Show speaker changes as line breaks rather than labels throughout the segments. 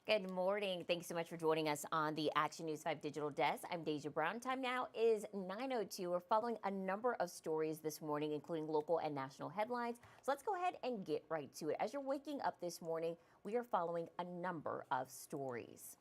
Good morning. Thanks so much for joining us on the Action News 5 Digital Desk. I'm Deja Brown. Time now is 9:02. We're following a number of stories this morning, including local and national headlines. So let's go ahead and get right to it. As you're waking up this morning, we are following a number of stories.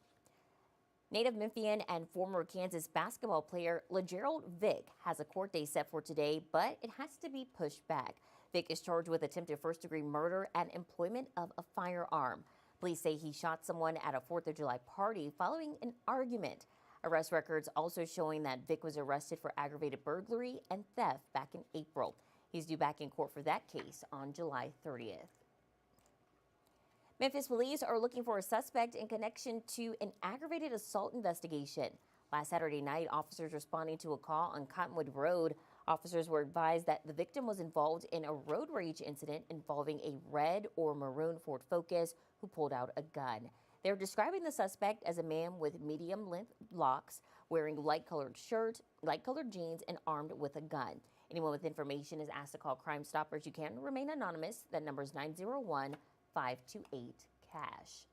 Native Memphian and former Kansas basketball player LeGerald Vick has a court date set for today, but it has to be pushed back. Vick is charged with attempted first-degree murder and employment of a firearm. Police say he shot someone at a 4th of July party following an argument. Arrest records also showing that Vick was arrested for aggravated burglary and theft back in April. He's due back in court for that case on July 30th. Memphis police are looking for a suspect in connection to an aggravated assault investigation. Last Saturday night, officers responding to a call on Cottonwood Road. Officers were advised that the victim was involved in a road rage incident involving a red or maroon Ford Focus who pulled out a gun. They're describing the suspect as a man with medium-length locks, wearing light-colored shirt, light-colored jeans, and armed with a gun. Anyone with information is asked to call Crime Stoppers. You can remain anonymous. That number is 901-528-CASH.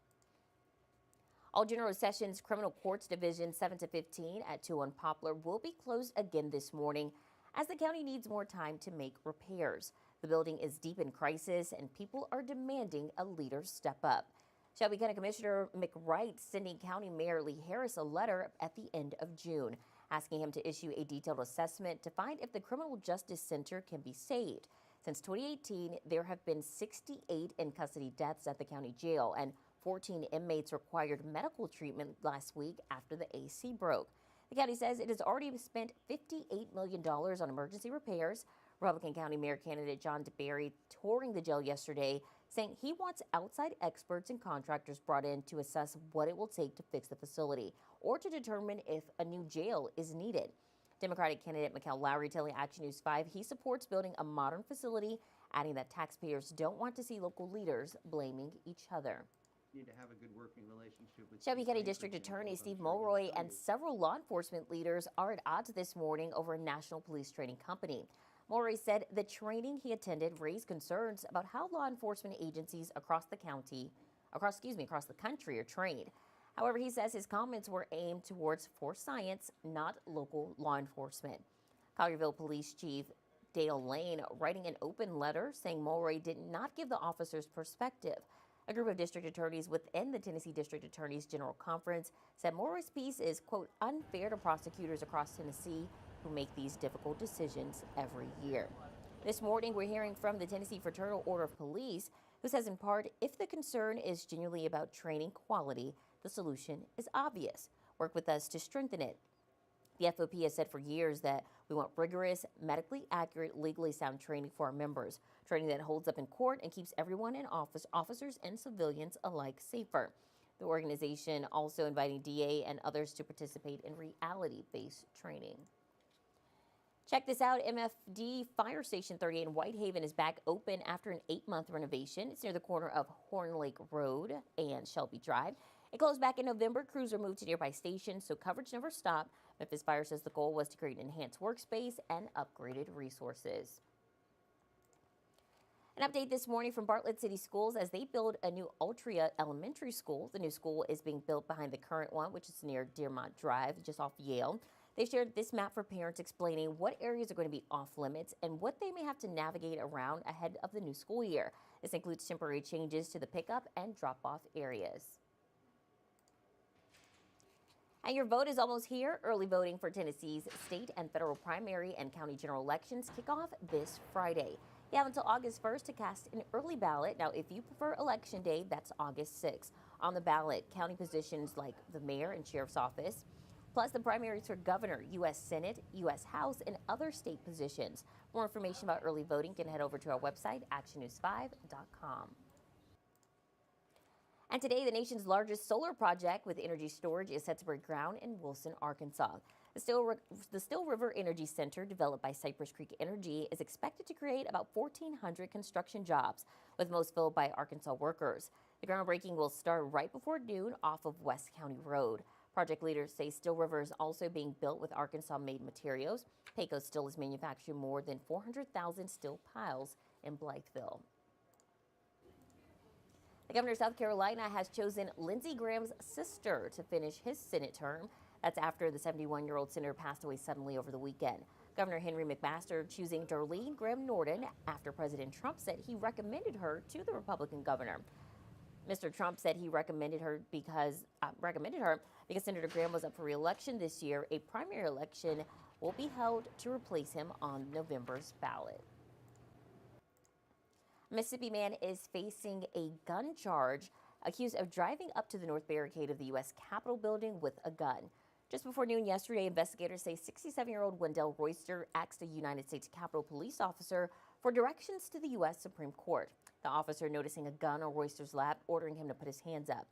All General Sessions Criminal Courts Division 7 to 15 at 201 Poplar will be closed again this morning as the county needs more time to make repairs. The building is deep in crisis and people are demanding a leader step up. Shelby County Commissioner McWright sending County Mayor Lee Harris a letter at the end of June, asking him to issue a detailed assessment to find if the Criminal Justice Center can be saved. Since 2018, there have been 68 in-custody deaths at the county jail, and 14 inmates required medical treatment last week after the AC broke. The county says it has already spent $58 million on emergency repairs. Republican County Mayor candidate John DeBerry touring the jail yesterday, saying he wants outside experts and contractors brought in to assess what it will take to fix the facility or to determine if a new jail is needed. Democratic candidate Mikkel Lowry telling Action News 5 he supports building a modern facility, adding that taxpayers don't want to see local leaders blaming each other.
Need to have a good working relationship with
Shelby County District Attorney Steve Mulroy and several law enforcement leaders are at odds this morning over a national police training company. Mulroy said the training he attended raised concerns about how law enforcement agencies across the country are trained. However, he says his comments were aimed towards Force Science, not local law enforcement. Collierville Police Chief Dale Lane writing an open letter saying Mulroy did not give the officers perspective. A group of district attorneys within the Tennessee District Attorneys General Conference said Mulroy's piece is, quote, unfair to prosecutors across Tennessee who make these difficult decisions every year. This morning, we're hearing from the Tennessee Fraternal Order of Police, who says in part, if the concern is genuinely about training quality, the solution is obvious. Work with us to strengthen it. The FOP has said for years that we want rigorous, medically accurate, legally sound training for our members, training that holds up in court and keeps everyone in office, officers and civilians alike, safer. The organization also inviting DA and others to participate in reality-based training. Check this out. MFD Fire Station 38 in Whitehaven is back open after an 8-month renovation. It's near the corner of Horn Lake Road and Shelby Drive. It closed back in November. Crews were moved to nearby stations, so coverage never stopped. Memphis Fire says the goal was to create an enhanced workspace and upgraded resources. An update this morning from Bartlett City Schools as they build a new Altria Elementary School. The new school is being built behind the current one, which is near Dearmont Drive, just off Yale. They shared this map for parents explaining what areas are going to be off limits and what they may have to navigate around ahead of the new school year. This includes temporary changes to the pickup and drop-off areas. And your vote is almost here. Early voting for Tennessee's state and federal primary and county general elections kick off this Friday. You have until August 1st to cast an early ballot. Now, if you prefer Election Day, that's August 6th. On the ballot, county positions like the mayor and sheriff's office, plus the primaries for governor, U.S. Senate, U.S. House, and other state positions. More information about early voting can head over to our website, actionnews5.com. And today, the nation's largest solar project with energy storage is set to break ground in Wilson, Arkansas. The Still River Energy Center, developed by Cypress Creek Energy, is expected to create about 1,400 construction jobs, with most filled by Arkansas workers. The groundbreaking will start right before noon off of West County Road. Project leaders say Steel River is also being built with Arkansas-made materials. Pecos Steel is manufacturing more than 400,000 steel piles in Blytheville. The governor of South Carolina has chosen Lindsey Graham's sister to finish his Senate term. That's after the 71-year-old senator passed away suddenly over the weekend. Governor Henry McMaster choosing Darlene Graham Norton after President Trump said he recommended her to the Republican governor. Mr. Trump said he recommended her because Senator Graham was up for re-election this year. A primary election will be held to replace him on November's ballot. A Mississippi man is facing a gun charge, accused of driving up to the north barricade of the U.S. Capitol building with a gun. Just before noon yesterday, investigators say 67-year-old Wendell Royster asked a United States Capitol police officer for directions to the U.S. Supreme Court. The officer, noticing a gun on Royster's lap, ordering him to put his hands up.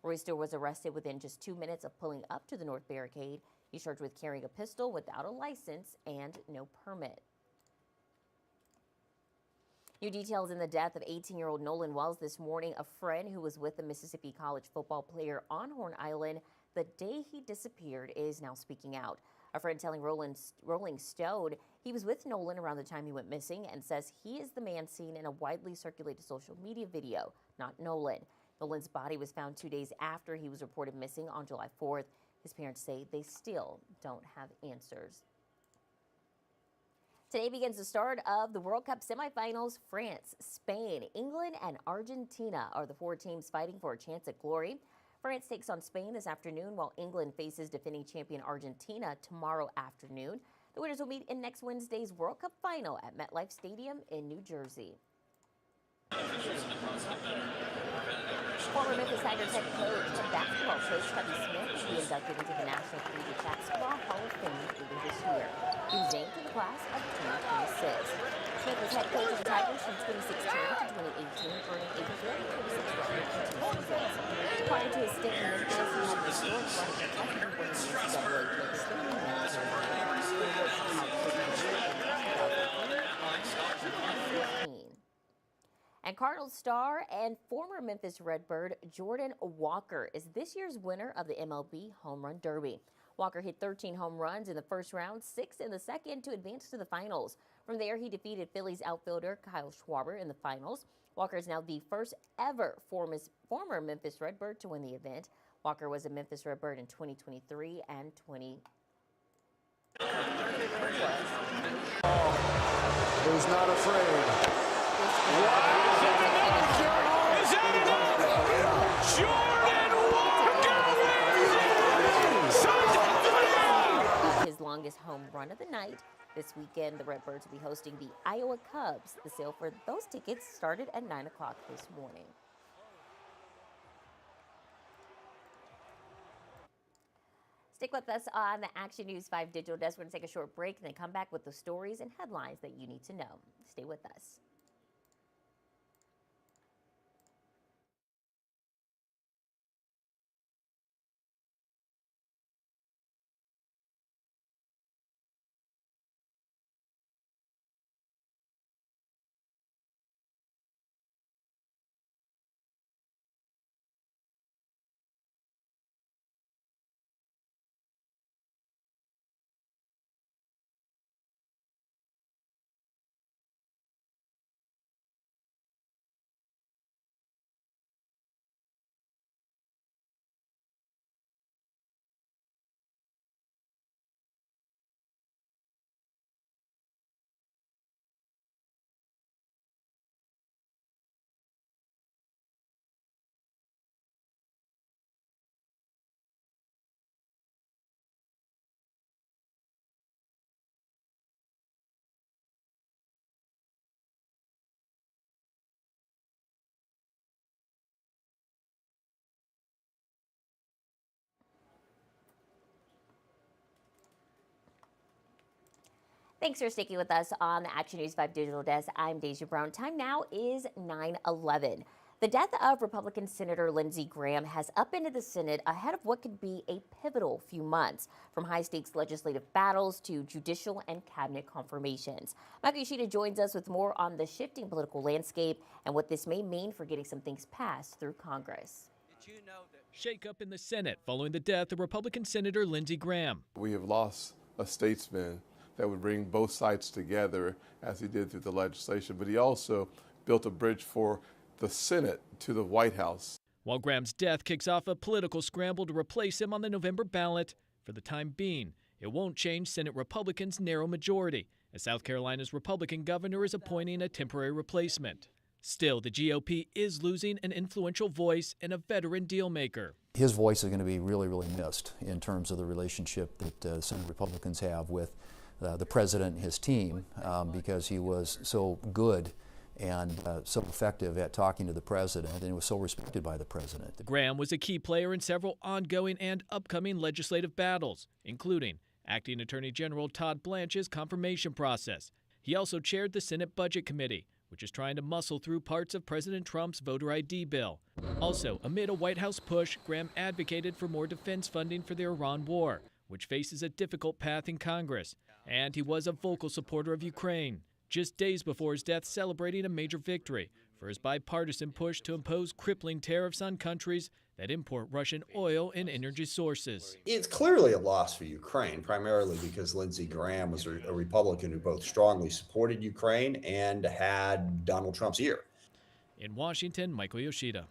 Royster was arrested within just 2 minutes of pulling up to the north barricade. He's charged with carrying a pistol without a license and no permit. New details in the death of 18-year-old Nolan Wells this morning. A friend who was with the Mississippi college football player on Horn Island the day he disappeared is now speaking out. A friend telling Rolling Stone he was with Nolan around the time he went missing and says he is the man seen in a widely circulated social media video, not Nolan. Nolan's body was found 2 days after he was reported missing on July 4th. His parents say they still don't have answers. Today begins the start of the World Cup semifinals. France, Spain, England, and Argentina are the four teams fighting for a chance at glory. France takes on Spain this afternoon, while England faces defending champion Argentina tomorrow afternoon. The winners will meet in next Wednesday's World Cup final at MetLife Stadium in New Jersey. Former Memphis Tigers head coach and basketball coach Tubby Smith will be inducted into the National Collegiate Basketball Hall of Fame later this year. He was named to the class of 2026. Smith was head coach of the Tigers from 2016 to 2018, earning a 446 record in 2 seasons. Prior to his stint in Memphis, he had a historic run of Kentucky winning the NCAA championship. And Cardinals star and former Memphis Redbird Jordan Walker is this year's winner of the MLB Home Run Derby. Walker hit 13 home runs in the first round, 6 in the second to advance to the finals. From there, he defeated Phillies outfielder Kyle Schwarber in the finals. Walker is now the first ever former Memphis Redbird to win the event. Walker was a Memphis Redbird in 2023 and 20.
Who's not afraid.
His longest home run of the night. This weekend, the Redbirds will be hosting the Iowa Cubs. The sale for those tickets started at 9 o'clock this morning. Stick with us on the Action News 5 Digital Desk. We're going to take a short break and then come back with the stories and headlines that you need to know. Stay with us. Thanks for sticking with us on the Action News 5 Digital Desk. I'm Deja Brown. Time now is 9:11. The death of Republican Senator Lindsey Graham has upended the Senate ahead of what could be a pivotal few months, from high-stakes legislative battles to judicial and cabinet confirmations. Michael Yoshida joins us with more on the shifting political landscape and what this may mean for getting some things passed through Congress.
Shake-up in the Senate following the death of Republican Senator Lindsey Graham.
We have lost a statesman that would bring both sides together as he did through the legislation, but he also built a bridge for the Senate to the White House.
While Graham's death kicks off a political scramble to replace him on the November ballot, for the time being, it won't change Senate Republicans' narrow majority, as South Carolina's Republican governor is appointing a temporary replacement. Still, the GOP is losing an influential voice and a veteran dealmaker.
His voice is going to be really, really missed in terms of the relationship that Senate Republicans have with the president and his team, because he was so good and so effective at talking to the president and was so respected by the president.
Graham was a key player in several ongoing and upcoming legislative battles, including Acting Attorney General Todd Blanche's confirmation process. He also chaired the Senate Budget Committee, which is trying to muscle through parts of President Trump's voter ID bill. Also, amid a White House push, Graham advocated for more defense funding for the Iran war, which faces a difficult path in Congress. And he was a vocal supporter of Ukraine, just days before his death celebrating a major victory for his bipartisan push to impose crippling tariffs on countries that import Russian oil and energy sources.
It's clearly a loss for Ukraine, primarily because Lindsey Graham was a Republican who both strongly supported Ukraine and had Donald Trump's ear.
In Washington, Michael Yoshida.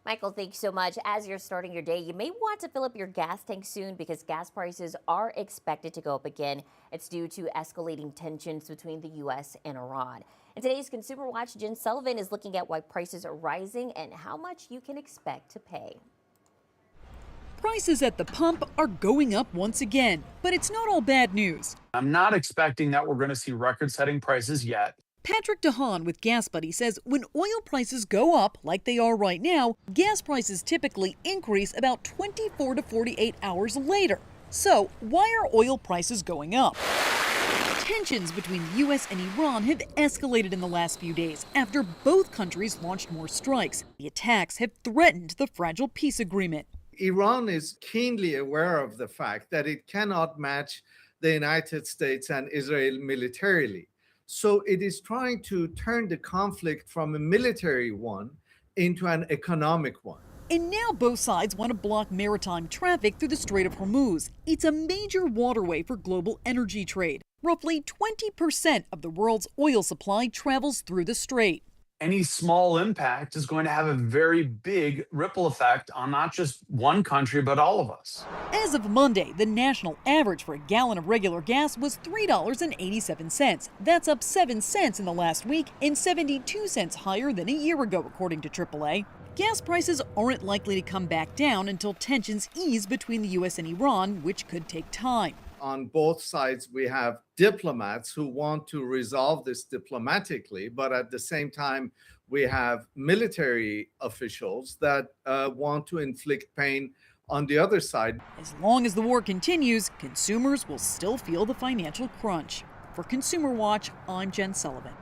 Michael, thanks so much. As you're starting your day, you may want to fill up your gas tank soon because gas prices are expected to go up again. It's due to escalating tensions between the U.S. and Iran. In today's Consumer Watch, Jen Sullivan is looking at why prices are rising and how much you can expect to pay.
Prices at the pump are going up once again, but it's not all bad news.
I'm not expecting that we're going to see record-setting prices yet.
Patrick DeHaan with Gas Buddy says when oil prices go up like they are right now, gas prices typically increase about 24 to 48 hours later. So why are oil prices going up? Tensions between the U.S. and Iran have escalated in the last few days after both countries launched more strikes. The attacks have threatened the fragile peace agreement.
Iran is keenly aware of the fact that it cannot match the United States and Israel militarily. So it is trying to turn the conflict from a military one into an economic one.
And now both sides want to block maritime traffic through the Strait of Hormuz. It's a major waterway for global energy trade. Roughly 20% of the world's oil supply travels through the strait.
Any small impact is going to have a very big ripple effect on not just one country, but all of us.
As of Monday, the national average for a gallon of regular gas was $3.87. That's up 7 cents in the last week and 72 cents higher than a year ago, according to AAA. Gas prices aren't likely to come back down until tensions ease between the U.S. and Iran, which could take time.
On both sides, we have diplomats who want to resolve this diplomatically, but at the same time, we have military officials that want to inflict pain on the other side.
As long as the war continues, consumers will still feel the financial crunch. For Consumer Watch, I'm Jen Sullivan.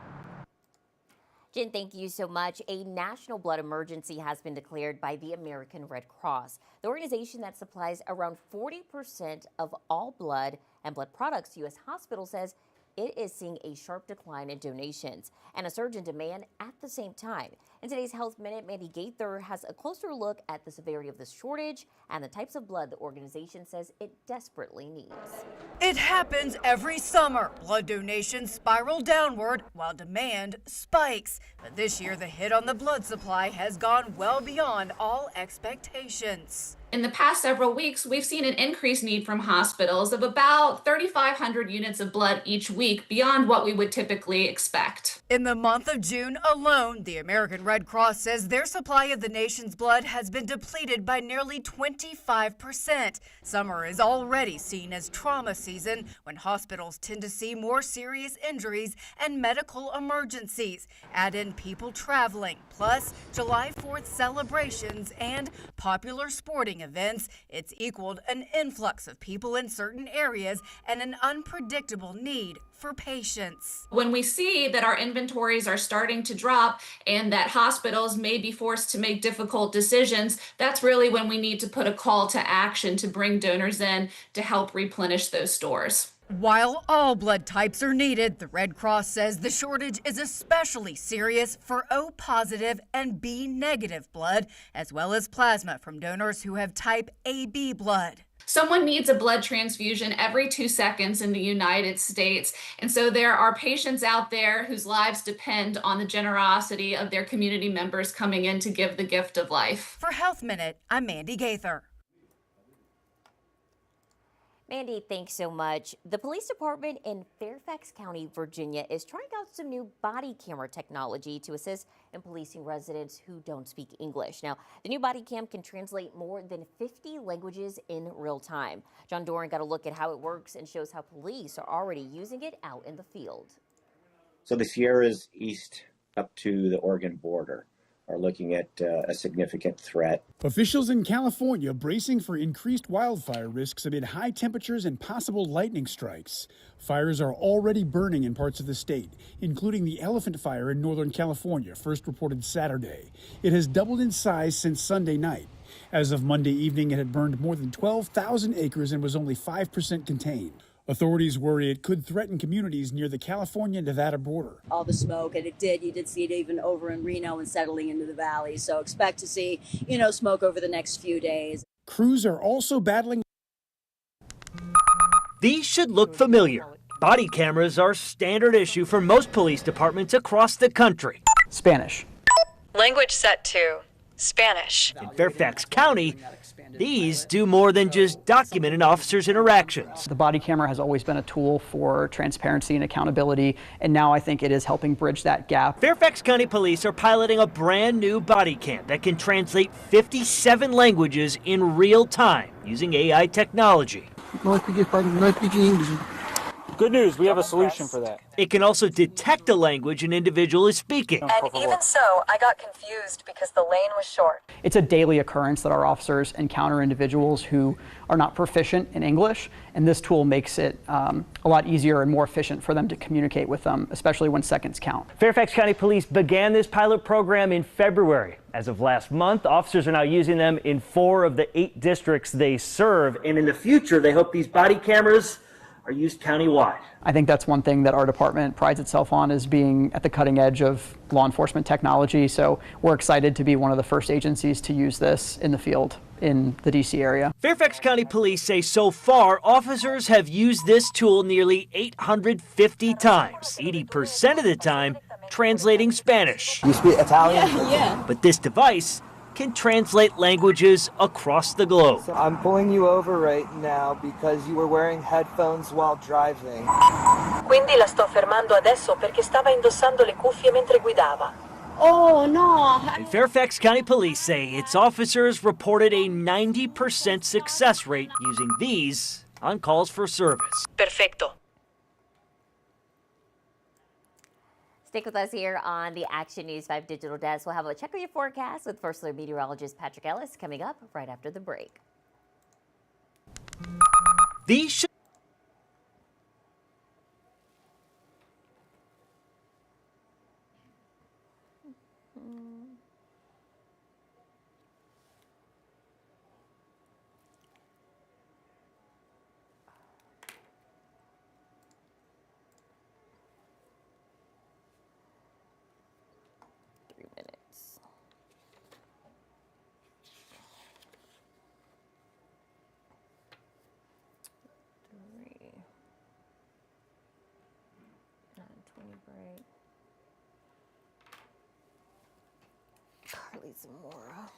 Jen, thank you so much. A national blood emergency has been declared by the American Red Cross, the organization that supplies around 40% of all blood and blood products. U.S. Hospital says it is seeing a sharp decline in donations and a surge in demand at the same time. In today's Health Minute, Mandy Gaither has a closer look at the severity of the shortage and the types of blood the organization says it desperately needs.
It happens every summer. Blood donations spiral downward while demand spikes. But this year, the hit on the blood supply has gone well beyond all expectations.
In the past several weeks, we've seen an increased need from hospitals of about 3,500 units of blood each week, beyond what we would typically expect.
In the month of June alone, the American Red Cross says their supply of the nation's blood has been depleted by nearly 25%. Summer is already seen as trauma season, when hospitals tend to see more serious injuries and medical emergencies. Add in people traveling, plus July 4th celebrations and popular sporting events. It's equaled an influx of people in certain areas and an unpredictable need for patients.
When we see that our inventories are starting to drop and that hospitals may be forced to make difficult decisions, that's really when we need to put a call to action to bring donors in to help replenish those stores.
While all blood types are needed, the Red Cross says the shortage is especially serious for O positive and B negative blood, as well as plasma from donors who have type AB blood.
Someone needs a blood transfusion every 2 seconds in the United States. And so there are patients out there whose lives depend on the generosity of their community members coming in to give the gift of life.
For Health Minute, I'm Mandy Gaither.
Mandy, thanks so much. The police department in Fairfax County, Virginia is trying out some new body camera technology to assist in policing residents who don't speak English. Now, the new body cam can translate more than 50 languages in real time. John Doran got a look at how it works and shows how police are already using it out in the field.
So the Sierras east up to the Oregon border are looking at a significant threat.
Officials in California bracing for increased wildfire risks amid high temperatures and possible lightning strikes. Fires are already burning in parts of the state, including the Elephant Fire in Northern California, first reported Saturday. It has doubled in size since Sunday night. As of Monday evening, it had burned more than 12,000 acres and was only 5% contained. Authorities worry it could threaten communities near the California-Nevada border.
All the smoke, and you did see it even over in Reno and settling into the valley. So expect to see, smoke over the next few days.
Crews are also battling.
These should look familiar. Body cameras are standard issue for most police departments across the country.
Spanish.
Language set to Spanish.
In Fairfax County, these do more than just document an officer's interactions.
The body camera has always been a tool for transparency and accountability, and now I think it is helping bridge that gap.
Fairfax County Police are piloting a brand new body cam that can translate 57 languages in real time using AI technology.
No speak Spanish, no speak English.
Good news, we have a solution for that. It can also detect the language an individual is speaking.
And even so, I got confused because the lane was short.
It's a daily occurrence that our officers encounter individuals who are not proficient in English, and this tool makes it a lot easier and more efficient for them to communicate with them, especially when seconds count.
Fairfax County Police began this pilot program in February. As of last month, officers are now using them in 4 of the 8 districts they serve, and in the future, they hope these body cameras are used countywide.
I think that's one thing that our department prides itself on, is being at the cutting edge of law enforcement technology. So we're excited to be one of the first agencies to use this in the field in the DC area.
Fairfax County Police say so far, officers have used this tool nearly 850 times, 80% of the time translating Spanish.
You speak Italian?
Yeah.
But this device can translate languages across the globe.
So I'm pulling you over right now because you were wearing headphones while driving.
Quindi la sto fermando adesso perché stava indossando le cuffie mentre guidava.
Oh, no.
And Fairfax County Police say its officers reported a 90% success rate using these on calls for service.
Perfecto.
Stick with us here on the Action News 5 Digital Desk. We'll have a check of your forecast with First Alert meteorologist Patrick Ellis coming up right after the break.
These should
Carly Zamora.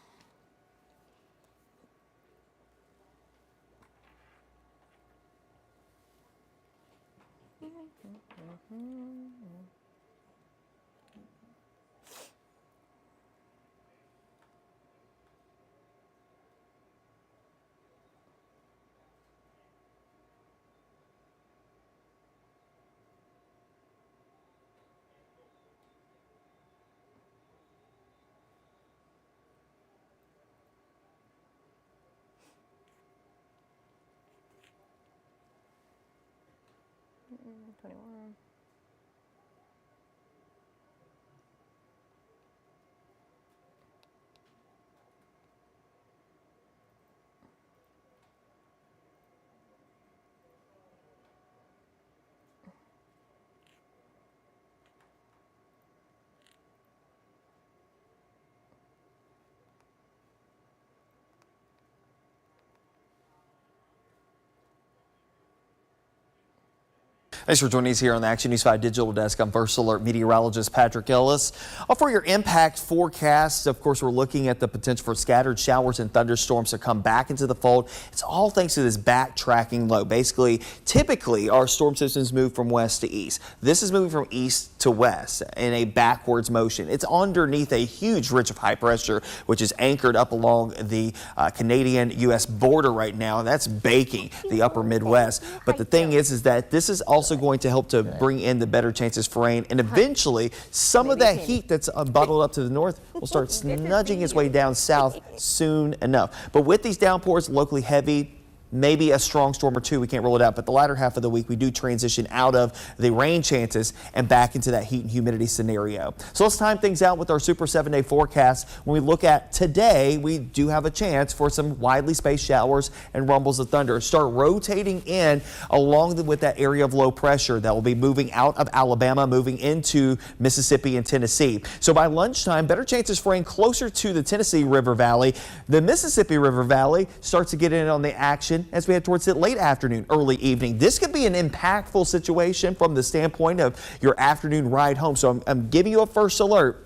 Thanks for joining us here on the Action News 5 Digital Desk. I'm First Alert meteorologist Patrick Ellis. For your impact forecast, of course, we're looking at the potential for scattered showers and thunderstorms to come back into the fold. It's all thanks to this backtracking low. Basically, typically, our storm systems move from west to east. This is moving from east to west in a backwards motion. It's underneath a huge ridge of high pressure, which is anchored up along the Canadian-U.S. border right now, and that's baking the upper Midwest. But the thing is that this is also going to help to bring in the better chances for rain, and eventually some of that heat that's bottled up to the north will start nudging its way down south soon enough. But with these downpours, locally heavy, maybe a strong storm or two, we can't rule it out, but the latter half of the week we do transition out of the rain chances and back into that heat and humidity scenario. So let's time things out with our Super 7-day forecast. When we look at today, we do have a chance for some widely spaced showers and rumbles of thunder. Start rotating in along with that area of low pressure that will be moving out of Alabama, moving into Mississippi and Tennessee. So by lunchtime, better chances for rain closer to the Tennessee River Valley. The Mississippi River Valley starts to get in on the action as we head towards the late afternoon, early evening. This could be an impactful situation from the standpoint of your afternoon ride home. So I'm giving you a first alert.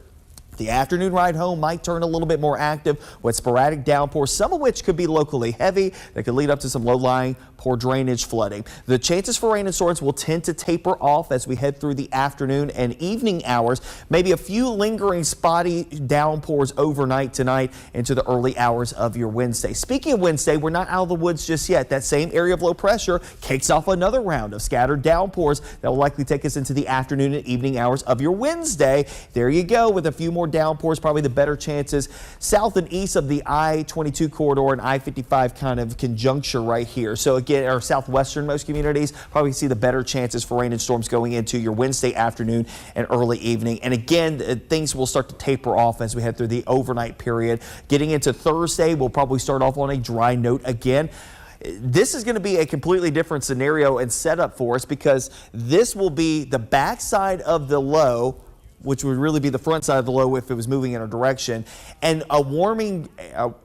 The afternoon ride home might turn a little bit more active with sporadic downpours, some of which could be locally heavy that could lead up to some low-lying poor drainage flooding. The chances for rain and storms will tend to taper off as we head through the afternoon and evening hours. Maybe a few lingering spotty downpours overnight tonight into the early hours of your Wednesday. Speaking of Wednesday, we're not out of the woods just yet. That same area of low pressure kicks off another round of scattered downpours that will likely take us into the afternoon and evening hours of your Wednesday. There you go, with a few more downpours, probably the better chances south and east of the I-22 corridor and I-55 kind of conjuncture right here. So again, our southwesternmost communities probably see the better chances for rain and storms going into your Wednesday afternoon and early evening. And again, things will start to taper off as we head through the overnight period. Getting into Thursday, we'll probably start off on a dry note again. This is going to be a completely different scenario and setup for us because this will be the backside of the low, which would really be the front side of the low if it was moving in a direction, and a warming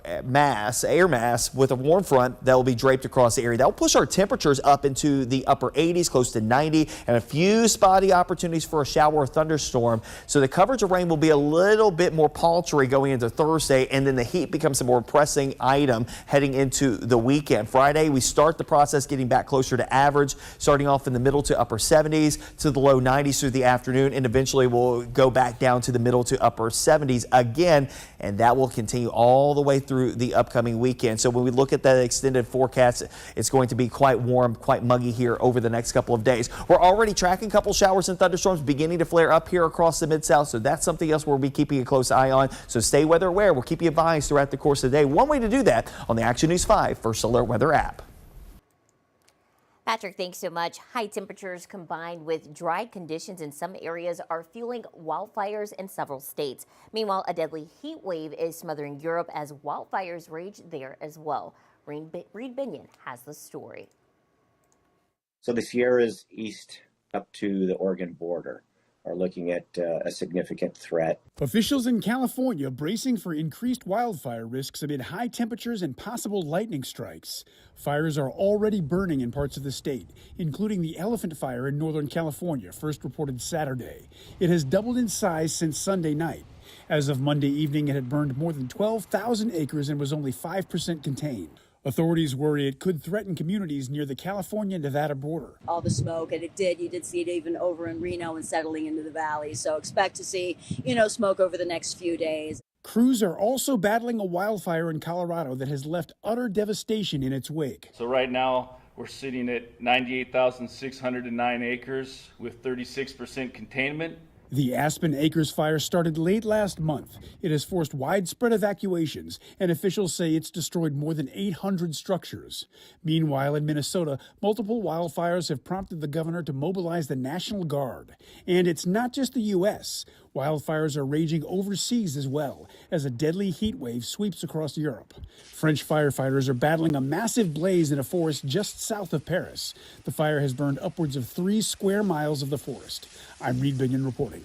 air mass with a warm front that will be draped across the area. That will push our temperatures up into the upper 80s, close to 90, and a few spotty opportunities for a shower or thunderstorm. So the coverage of rain will be a little bit more paltry going into Thursday, and then the heat becomes a more pressing item heading into the weekend. Friday, we start the process getting back closer to average, starting off in the middle to upper 70s to the low 90s through the afternoon, and eventually we'll go back down to the middle to upper 70s again, and that will continue all the way through the upcoming weekend. So when we look at that extended forecast, it's going to be quite warm, quite muggy here over the next couple of days. We're already tracking a couple showers and thunderstorms beginning to flare up here across the Mid-South, so that's something else we'll be keeping a close eye on. So stay weather aware. We'll keep you advised throughout the course of the day. One way to do that on the Action News 5 First Alert Weather app.
Patrick, thanks so much. High temperatures combined with dry conditions in some areas are fueling wildfires in several states. Meanwhile, a deadly heat wave is smothering Europe as wildfires rage there as well. Reed Binion has the story.
So the Sierras east up to the Oregon border are looking at a significant threat.
Officials in California bracing for increased wildfire risks amid high temperatures and possible lightning strikes. Fires are already burning in parts of the state, including the Elephant Fire in Northern California, first reported Saturday. It has doubled in size since Sunday night. As of Monday evening, it had burned more than 12,000 acres and was only 5% contained. Authorities worry it could threaten communities near the California-Nevada border.
All the smoke, and you did see it even over in Reno and settling into the valley. So expect to see, smoke over the next few days.
Crews are also battling a wildfire in Colorado that has left utter devastation in its wake.
So right now, we're sitting at 98,609 acres with 36% containment.
The Aspen Acres fire started late last month. It has forced widespread evacuations, and officials say it's destroyed more than 800 structures. Meanwhile, in Minnesota, multiple wildfires have prompted the governor to mobilize the National Guard. And it's not just the U.S. Wildfires are raging overseas as well, as a deadly heat wave sweeps across Europe. French firefighters are battling a massive blaze in a forest just south of Paris. The fire has burned upwards of 3 square miles of the forest. I'm Reed Binion reporting.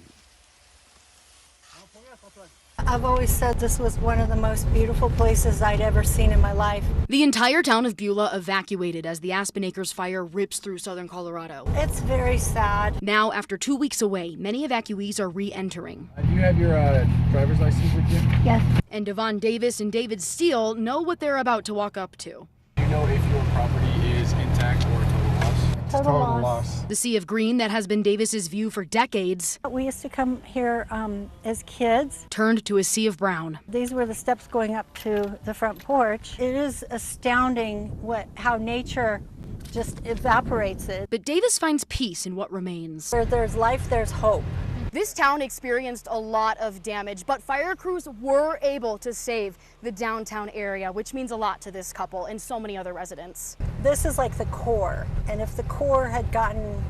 I've always said this was one of the most beautiful places I'd ever seen in my life.
The entire town of Beulah evacuated as the Aspen Acres fire rips through southern Colorado.
It's very sad.
Now, after 2 weeks away, many evacuees are re-entering.
Do you have your driver's license with you?
Yes.
And Devon Davis and David Steele know what they're about to walk up to.
Do you know if your property is intact or total loss?
Total loss.
The sea of green that has been Davis's view for decades
We used to come here as kids.
turned to a sea of brown.
These were the steps going up to the front porch. It is astounding how nature just evaporates it.
But Davis finds peace in what remains.
Where there's life, there's hope.
This town experienced a lot of damage, but fire crews were able to save the downtown area, which means a lot to this couple and so many other residents.
This is like the core, and if the core had gotten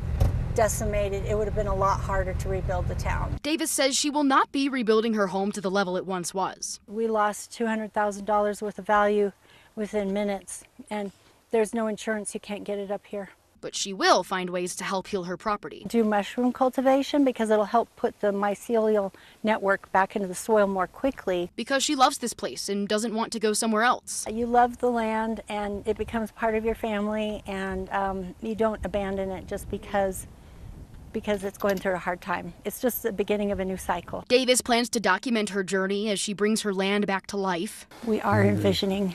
decimated, it would have been a lot harder to rebuild the town.
Davis says she will not be rebuilding her home to the level it once was.
We lost $200,000 worth of value within minutes, and there's no insurance, you can't get it up here.
But she will find ways to help heal her property.
Do mushroom cultivation because it'll help put the mycelial network back into the soil more quickly.
Because she loves this place and doesn't want to go somewhere else.
You love the land and it becomes part of your family, and you don't abandon it just because it's going through a hard time. It's just the beginning of a new cycle.
Davis plans to document her journey as she brings her land back to life.
We are envisioning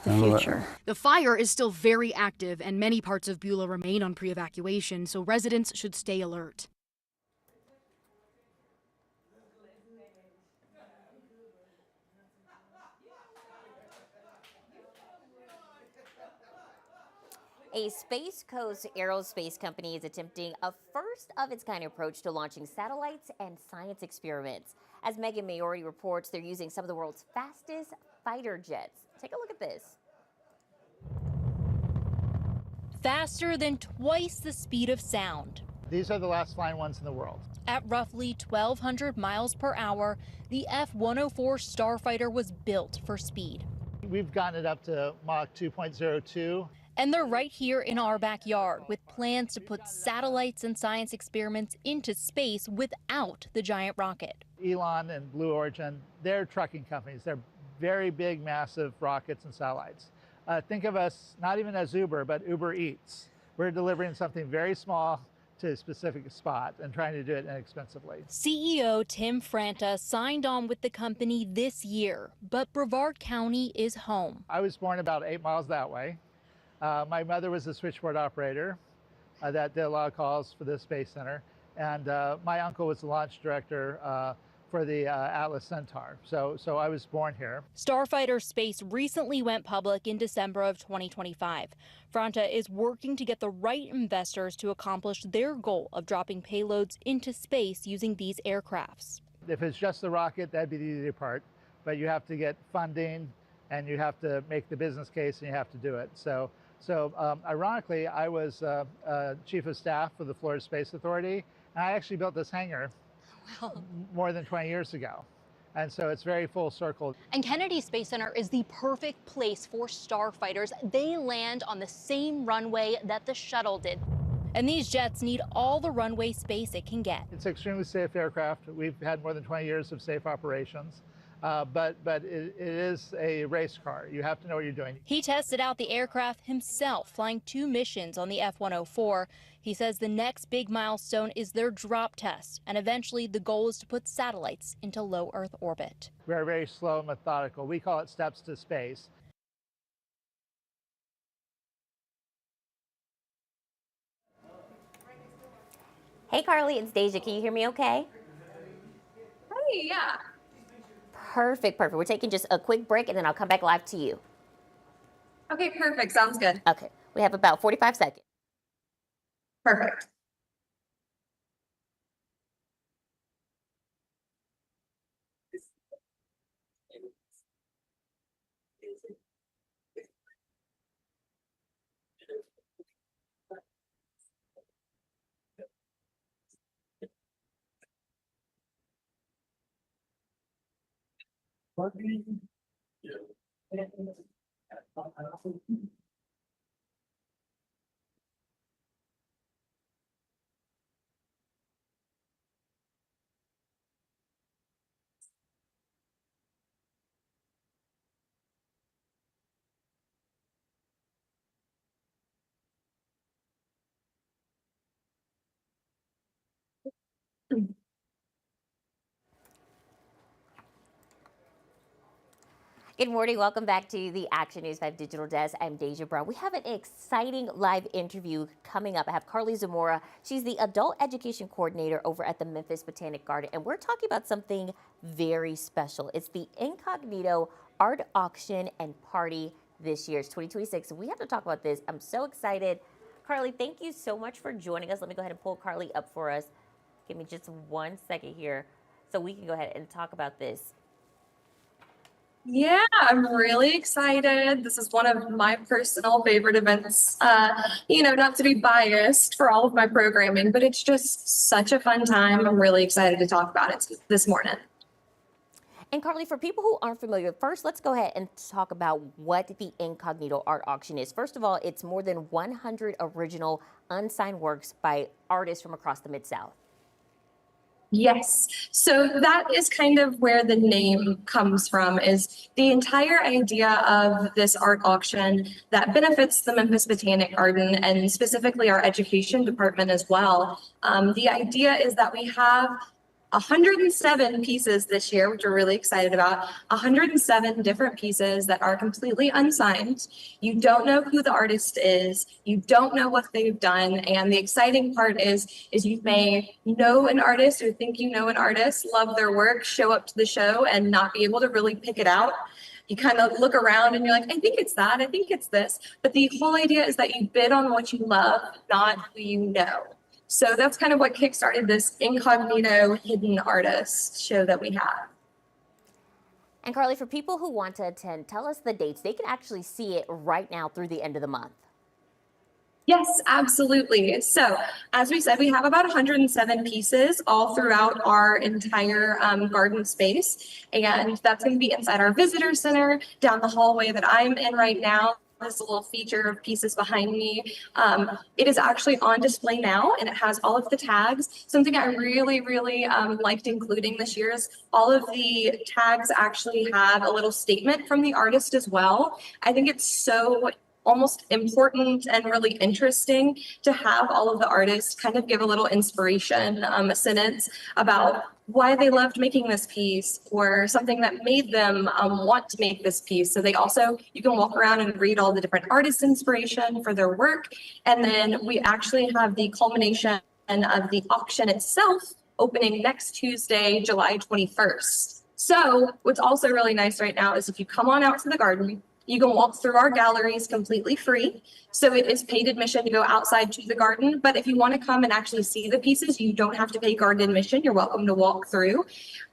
the future.
The fire is still very active and many parts of Beulah remain on pre-evacuation, so residents should stay alert.
A Space Coast aerospace company is attempting a first-of-its-kind approach to launching satellites and science experiments. As Megan Maori reports, they're using some of the world's fastest fighter jets. Take a look at this.
Faster than twice the speed of sound.
These are the last flying ones in the world.
At roughly 1,200 miles per hour, the F-104 Starfighter was built for speed.
We've gotten it up to Mach 2.02.
And they're right here in our backyard with plans to put satellites and science experiments into space without the giant rocket.
Elon and Blue Origin, they're trucking companies. They're very big, massive rockets and satellites. Think of us not even as Uber, but Uber Eats. We're delivering something very small to a specific spot and trying to do it inexpensively.
CEO Tim Franta signed on with the company this year, but Brevard County is home.
I was born about 8 miles that way. My mother was a switchboard operator that did a lot of calls for the Space Center, and my uncle was the launch director for the Atlas Centaur. So I was born here.
Starfighter Space recently went public in December of 2025. Franta is working to get the right investors to accomplish their goal of dropping payloads into space using these aircrafts.
If it's just the rocket, that'd be the easy part, but you have to get funding and you have to make the business case and you have to do it. So ironically, I was chief of staff for the Florida Space Authority, and I actually built this hangar more than 20 years ago. And so it's very full circle.
And Kennedy Space Center is the perfect place for starfighters. They land on the same runway that the shuttle did. And these jets need all the runway space it can get.
It's an extremely safe aircraft. We've had more than 20 years of safe operations. But it is a race car. You have to know what you're doing.
He tested out the aircraft himself, flying 2 missions on the F-104. He says the next big milestone is their drop test, and eventually the goal is to put satellites into low Earth orbit.
We're very slow and methodical. We call it steps to space.
Hey Carly, it's Deja. Can you hear me okay?
Hey, yeah.
Perfect. We're taking just a quick break and then I'll come back live to you.
Okay, perfect. Sounds good.
Okay. We have about 45 seconds.
Perfect.
Good morning. Welcome back to the Action News 5 Digital Desk. I'm Deja Brown. We have an exciting live interview coming up. I have Carly Zamora. She's the Adult Education Coordinator over at the Memphis Botanic Garden, and we're talking about something very special. It's the Incognito Art Auction and Party this year. It's 2026. We have to talk about this. I'm so excited. Carly, thank you so much for joining us. Let me go ahead and pull Carly up for us. Give me just 1 second here so we can go ahead and talk about this.
Yeah, I'm really excited. This is one of my personal favorite events. Not to be biased for all of my programming, but it's just such a fun time. I'm really excited to talk about it this morning.
And Carly, for people who aren't familiar, first let's go ahead and talk about what the Incognito Art Auction is. First of all, it's more than 100 original unsigned works by artists from across the Mid-South.
Yes. So that is kind of where the name comes from, is the entire idea of this art auction that benefits the Memphis Botanic Garden and specifically our education department as well. The idea is that we have 107 pieces this year, which we're really excited about. 107 different pieces that are completely unsigned. You don't know who the artist is. You don't know what they've done. And the exciting part is you may know an artist or think you know an artist, love their work, show up to the show and not be able to really pick it out. You kind of look around and you're like, I think it's that, I think it's this. But the whole idea is that you bid on what you love, not who you know. So that's kind of what kickstarted this Incognito Hidden Artist show that we have.
And Carly, for people who want to attend, tell us the dates. They can actually see it right now through the end of the month.
Yes, absolutely. So as we said, we have about 107 pieces all throughout our entire garden space. And that's going to be inside our visitor center, down the hallway that I'm in right now. This little feature of pieces behind me. It is actually on display now, and it has all of the tags. Something I really liked including this year is all of the tags actually have a little statement from the artist as well. I think it's so almost important and really interesting to have all of the artists kind of give a little inspiration, a sentence about why they loved making this piece or something that made them want to make this piece. So you can walk around and read all the different artist inspiration for their work. And then we actually have the culmination of the auction itself opening next Tuesday, July 21st. So what's also really nice right now is if you come on out to the garden, you can walk through our galleries completely free. So it is paid admission to go outside to the garden. But if you want to come and actually see the pieces, you don't have to pay garden admission. You're welcome to walk through.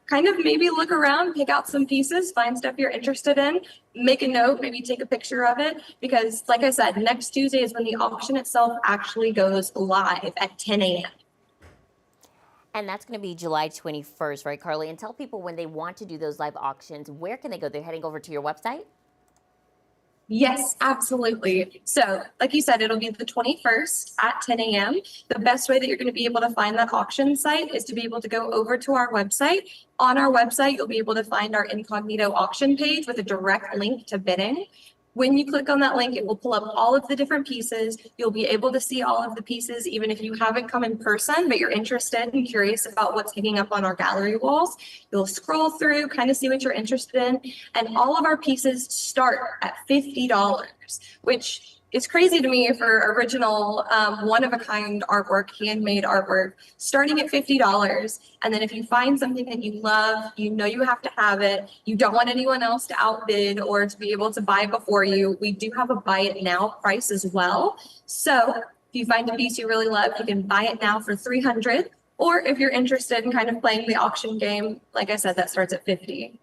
Kind of maybe look around, pick out some pieces, find stuff you're interested in, make a note, maybe take a picture of it. Because like I said, next Tuesday is when the auction itself actually goes live at 10 a.m.
And that's going to be July 21st, right, Carly? And tell people when they want to do those live auctions, where can they go? They're heading over to your website?
Yes, absolutely. So like you said, it'll be the 21st at 10 a.m. The best way that you're going to be able to find that auction site is to be able to go over to our website. On our website, you'll be able to find our Incognito auction page with a direct link to bidding. When you click on that link, it will pull up all of the different pieces. You'll be able to see all of the pieces, even if you haven't come in person, but you're interested and curious about what's hanging up on our gallery walls. You'll scroll through, kind of see what you're interested in. And all of our pieces start at $50, which is crazy to me for original, one-of-a-kind artwork, handmade artwork, starting at $50. And then if you find something that you love, you know you have to have it, you don't want anyone else to outbid or to be able to buy it before you, we do have a buy it now price as well. So if you find a piece you really love, you can buy it now for $300. Or if you're interested in kind of playing the auction game, like I said, that starts at $50.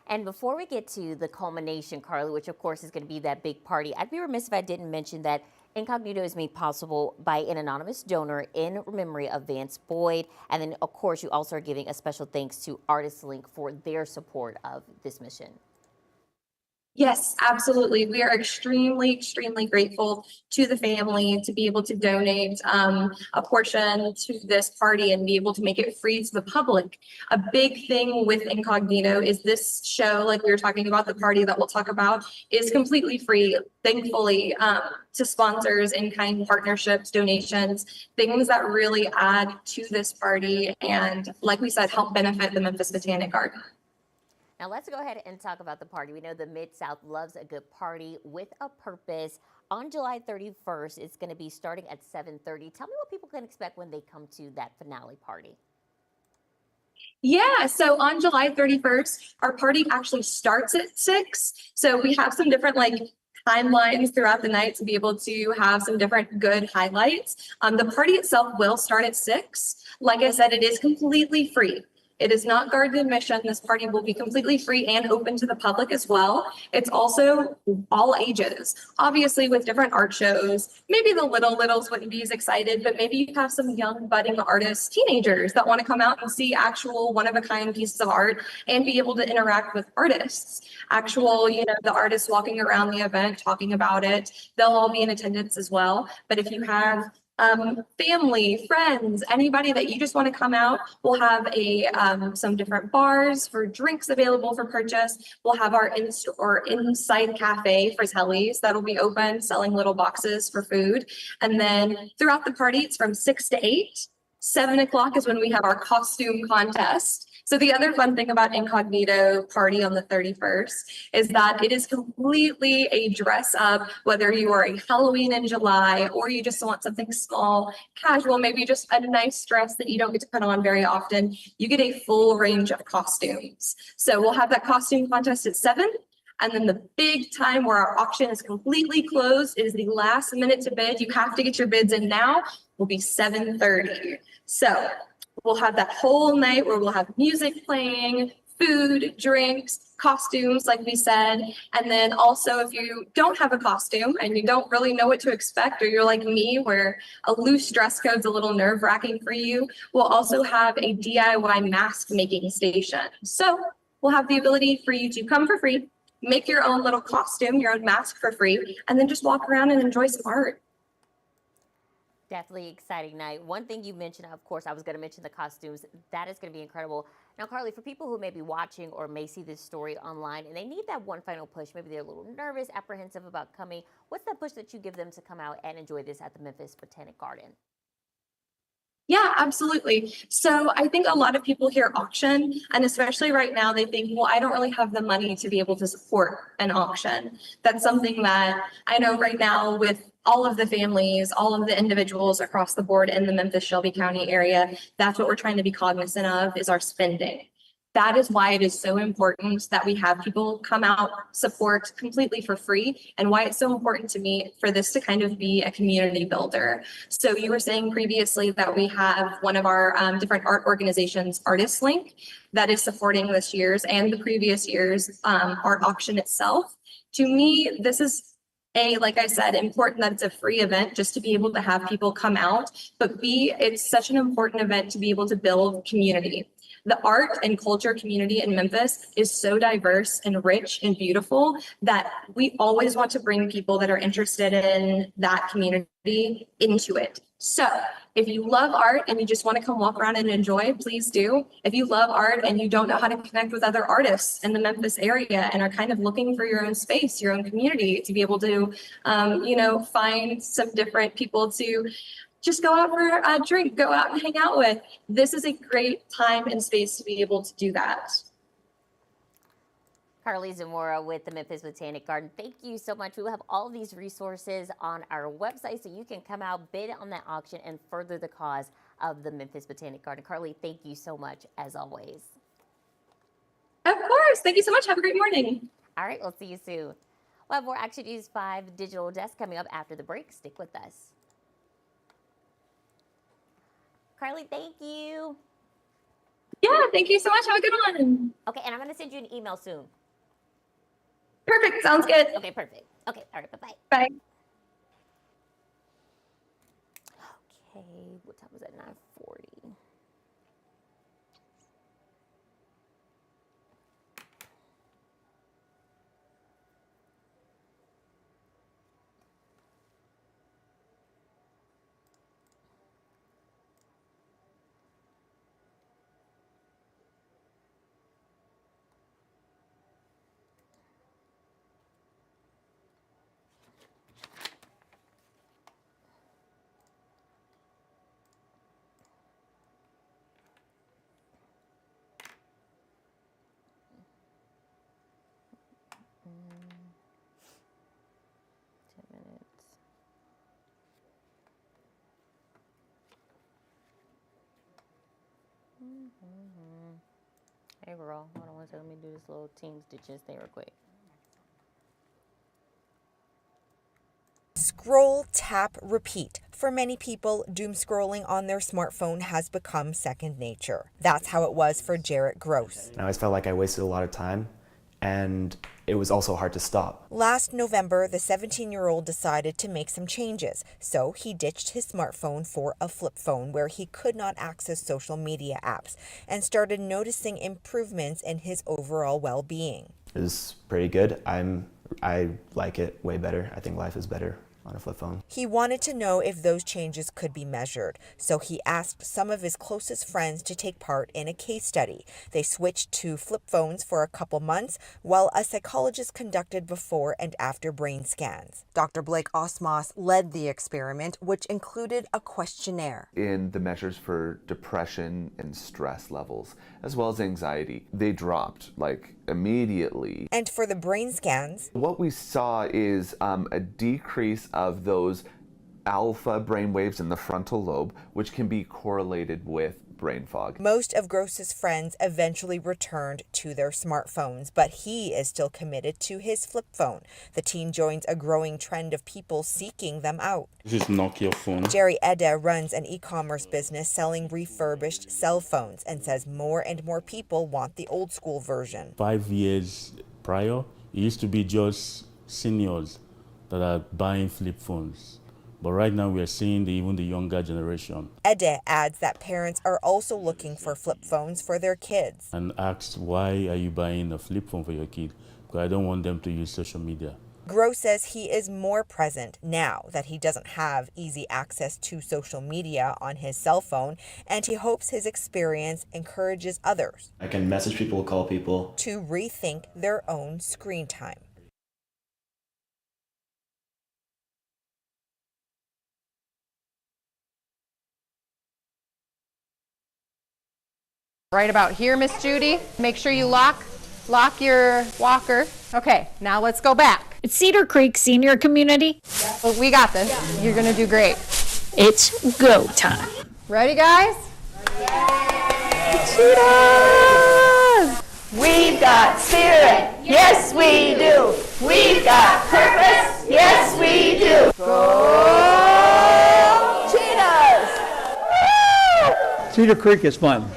And before we get to the culmination, Carly, which of course is going to be that big party, I'd be remiss if I didn't mention that Incognito is made possible by an anonymous donor in memory of Vance Boyd. And then, of course, you also are giving a special thanks to Artist Link for their support of this mission.
Yes, absolutely. We are extremely grateful to the family to be able to donate a portion to this party and be able to make it free to the public. A big thing with Incognito is this show, like we were talking about, the party that we'll talk about, is completely free, thankfully, to sponsors, in-kind partnerships, donations, things that really add to this party and, like we said, help benefit the Memphis Botanic Garden.
Now let's go ahead and talk about the party. We know the Mid-South loves a good party with a purpose. On July 31st, it's going to be starting at 7:30. Tell me what people can expect when they come to that finale party.
Yeah, so on July 31st, our party actually starts at 6. So we have some different timelines throughout the night to be able to have some different good highlights. The party itself will start at 6. Like I said, it is completely free. It is not garden admission. This party will be completely free and open to the public as well. It's also all ages, obviously with different art shows. Maybe the littles wouldn't be as excited, but maybe you have some young budding artists, teenagers that want to come out and see actual one-of-a-kind pieces of art and be able to interact with artists. Actual, the artists walking around the event, talking about it. They'll all be in attendance as well. But if you have family, friends, anybody that you just want to come out, we'll have some different bars for drinks available for purchase. We'll have our inside cafe for Tellies that'll be open, selling little boxes for food. And then throughout the party, it's from 6 to 8. 7 o'clock is when we have our costume contest. So the other fun thing about Incognito Party on the 31st is that it is completely a dress up, whether you are a Halloween in July or you just want something small, casual, maybe just a nice dress that you don't get to put on very often. You get a full range of costumes. So we'll have that costume contest at 7. And then the big time where our auction is completely closed is the last minute to bid. You have to get your bids in now, will be 7:30. So we'll have that whole night where we'll have music playing, food, drinks, costumes, like we said. And then also, if you don't have a costume and you don't really know what to expect, or you're like me, where a loose dress code's a little nerve-wracking for you, we'll also have a DIY mask making station. So we'll have the ability for you to come for free, make your own little costume, your own mask for free, and then just walk around and enjoy some art.
Definitely exciting night. One thing you mentioned, of course, I was going to mention the costumes. That is going to be incredible. Now, Carly, for people who may be watching or may see this story online and they need that one final push, maybe they're a little nervous, apprehensive about coming, what's that push that you give them to come out and enjoy this at the Memphis Botanic Garden?
Yeah, absolutely. So I think a lot of people hear auction, and especially right now, they think, well, I don't really have the money to be able to support an auction. That's something that I know right now with all of the families, all of the individuals across the board in the Memphis-Shelby County area, that's what we're trying to be cognizant of, is our spending. That is why it is so important that we have people come out, support completely for free, and why it's so important to me for this to kind of be a community builder. So you were saying previously that we have one of our different art organizations, Artist Link, that is supporting this year's and the previous year's art auction itself. To me, this is like I said, important that it's a free event just to be able to have people come out, but B, it's such an important event to be able to build community. The art and culture community in Memphis is so diverse and rich and beautiful that we always want to bring people that are interested in that community into it. So if you love art and you just want to come walk around and enjoy, please do. If you love art and you don't know how to connect with other artists in the Memphis area and are kind of looking for your own space, your own community to be able to, find some different people to just go out for a drink, go out and hang out with. This is a great time and space to be able to do that.
Carly Zamora with the Memphis Botanic Garden. Thank you so much. We will have all of these resources on our website so you can come out, bid on that auction, and further the cause of the Memphis Botanic Garden. Carly, thank you so much, as always.
Of course. Thank you so much. Have a great morning.
All right, we'll see you soon. We'll have more Action News 5 Digital Desk coming up after the break. Stick with us. Carly, thank you.
Yeah, thank you so much. Have a good one.
Okay, and I'm going to send you an email soon.
Perfect. Sounds good.
Okay, perfect. Okay, all right, bye-bye.
Bye.
Okay, what time was it? 9:40. Hey girl, hold on one second. Let me do this little team stitches thing real quick.
Scroll, tap, repeat. For many people, doom scrolling on their smartphone has become second nature. That's how it was for Jarrett Gross.
I always felt like I wasted a lot of time, and it was also hard to stop.
Last November, the 17-year-old decided to make some changes, so he ditched his smartphone for a flip phone where he could not access social media apps and started noticing improvements in his overall well-being.
It was pretty good. I like it way better. I think life is better on a flip phone.
He wanted to know if those changes could be measured, so he asked some of his closest friends to take part in a case study. They switched to flip phones for a couple months while a psychologist conducted before and after brain scans. Dr. Blake Osmos led the experiment, which included a questionnaire.
In the measures for depression and stress levels, as well as anxiety, they dropped immediately.
And for the brain scans,
what we saw is a decrease of those alpha brain waves in the frontal lobe, which can be correlated with brain fog.
Most of Gross's friends eventually returned to their smartphones, but he is still committed to his flip phone. The teen joins a growing trend of people seeking them out.
This is Nokia phone.
Jerry Ede runs an e-commerce business selling refurbished cell phones and says more and more people want the old school version.
5 years prior, it used to be just seniors that are buying flip phones. But right now we are seeing even the younger generation.
Ede adds that parents are also looking for flip phones for their kids.
And asks, why are you buying a flip phone for your kid? Because I don't want them to use social media.
Gross says he is more present now that he doesn't have easy access to social media on his cell phone, and he hopes his experience encourages others.
I can message people, call people.
To rethink their own screen time.
Right about here, Miss Judy. Make sure you lock your walker. Okay, now let's go back.
It's Cedar Creek Senior Community.
Well, we got this. You're gonna do great.
It's go time.
Ready, guys?
Cheetahs! We've got spirit, yes we do. We've got purpose, yes we do. Go Cheetahs!
Cedar Creek is fun.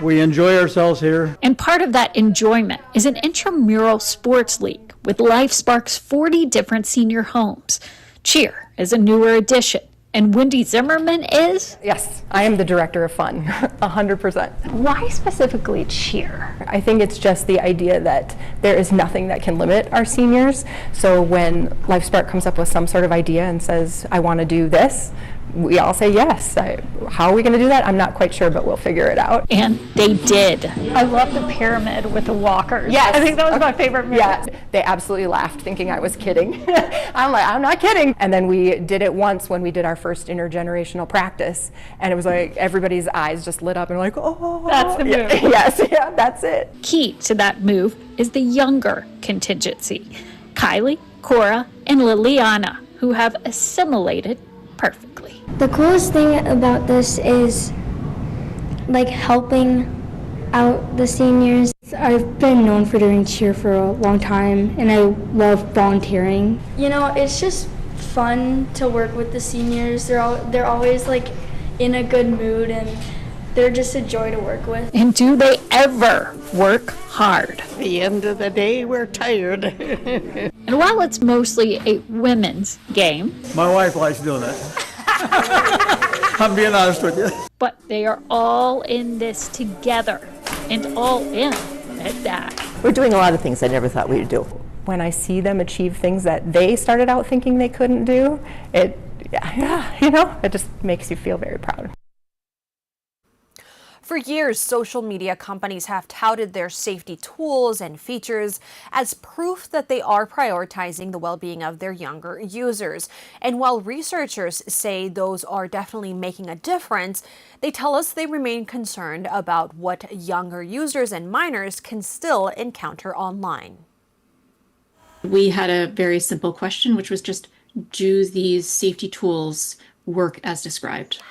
We enjoy ourselves here.
And part of that enjoyment is an intramural sports league with LifeSpark's 40 different senior homes. Cheer is a newer addition. And Wendy Zimmerman is?
Yes, I am the director of fun, 100%.
Why specifically cheer?
I think it's just the idea that there is nothing that can limit our seniors. So when LifeSpark comes up with some sort of idea and says, I want to do this, we all say yes. How are we going to do that? I'm not quite sure, but we'll figure it out.
And they did. I love the pyramid with the walkers.
Yes.
I think that was my favorite move.
Yeah, they absolutely laughed thinking I was kidding. I'm like, I'm not kidding. And then we did it once when we did our first intergenerational practice. And it was like everybody's eyes just lit up and like, oh.
That's the move.
Yes, yeah, that's it.
Key to that move is the younger contingency. Kylie, Cora, and Liliana, who have assimilated perfectly.
The coolest thing about this is helping out the seniors. I've been known for doing cheer for a long time and I love volunteering. You know, it's just fun to work with the seniors. They're always in a good mood and they're just a joy to work with.
And do they ever work hard?
At the end of the day, we're tired.
And while it's mostly a women's game,
My wife likes doing it. I'm being honest with you.
but they are all in this together and all in at that.
We're doing a lot of things I never thought we'd do.
When I see them achieve things that they started out thinking they couldn't do, it just makes you feel very proud.
For years, social media companies have touted their safety tools and features as proof that they are prioritizing the well-being of their younger users. And while researchers say those are definitely making a difference, they tell us they remain concerned about what younger users and minors can still encounter online.
We had a very simple question, which was just, do these safety tools work as described?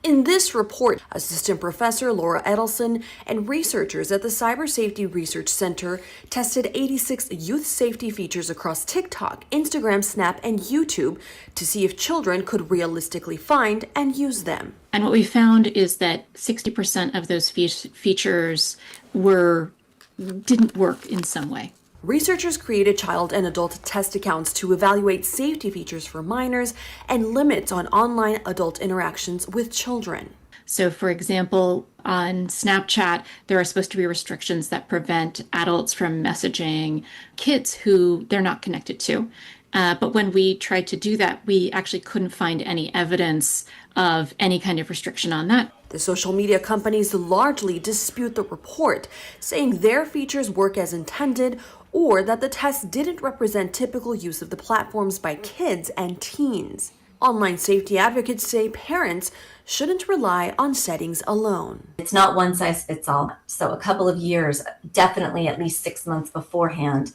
In this report, Assistant Professor Laura Edelson and researchers at the Cyber Safety Research Center tested 86 youth safety features across TikTok, Instagram, Snap, and YouTube to see if children could realistically find and use them.
And what we found is that 60% of those features didn't work in some way.
Researchers created child and adult test accounts to evaluate safety features for minors and limits on online adult interactions with children.
So, for example, on Snapchat, there are supposed to be restrictions that prevent adults from messaging kids who they're not connected to. But when we tried to do that, we actually couldn't find any evidence of any kind of restriction on that.
The social media companies largely dispute the report, saying their features work as intended or that the test didn't represent typical use of the platforms by kids and teens. Online safety advocates say parents shouldn't rely on settings alone.
It's not one size fits all. So a couple of years, definitely at least 6 months beforehand,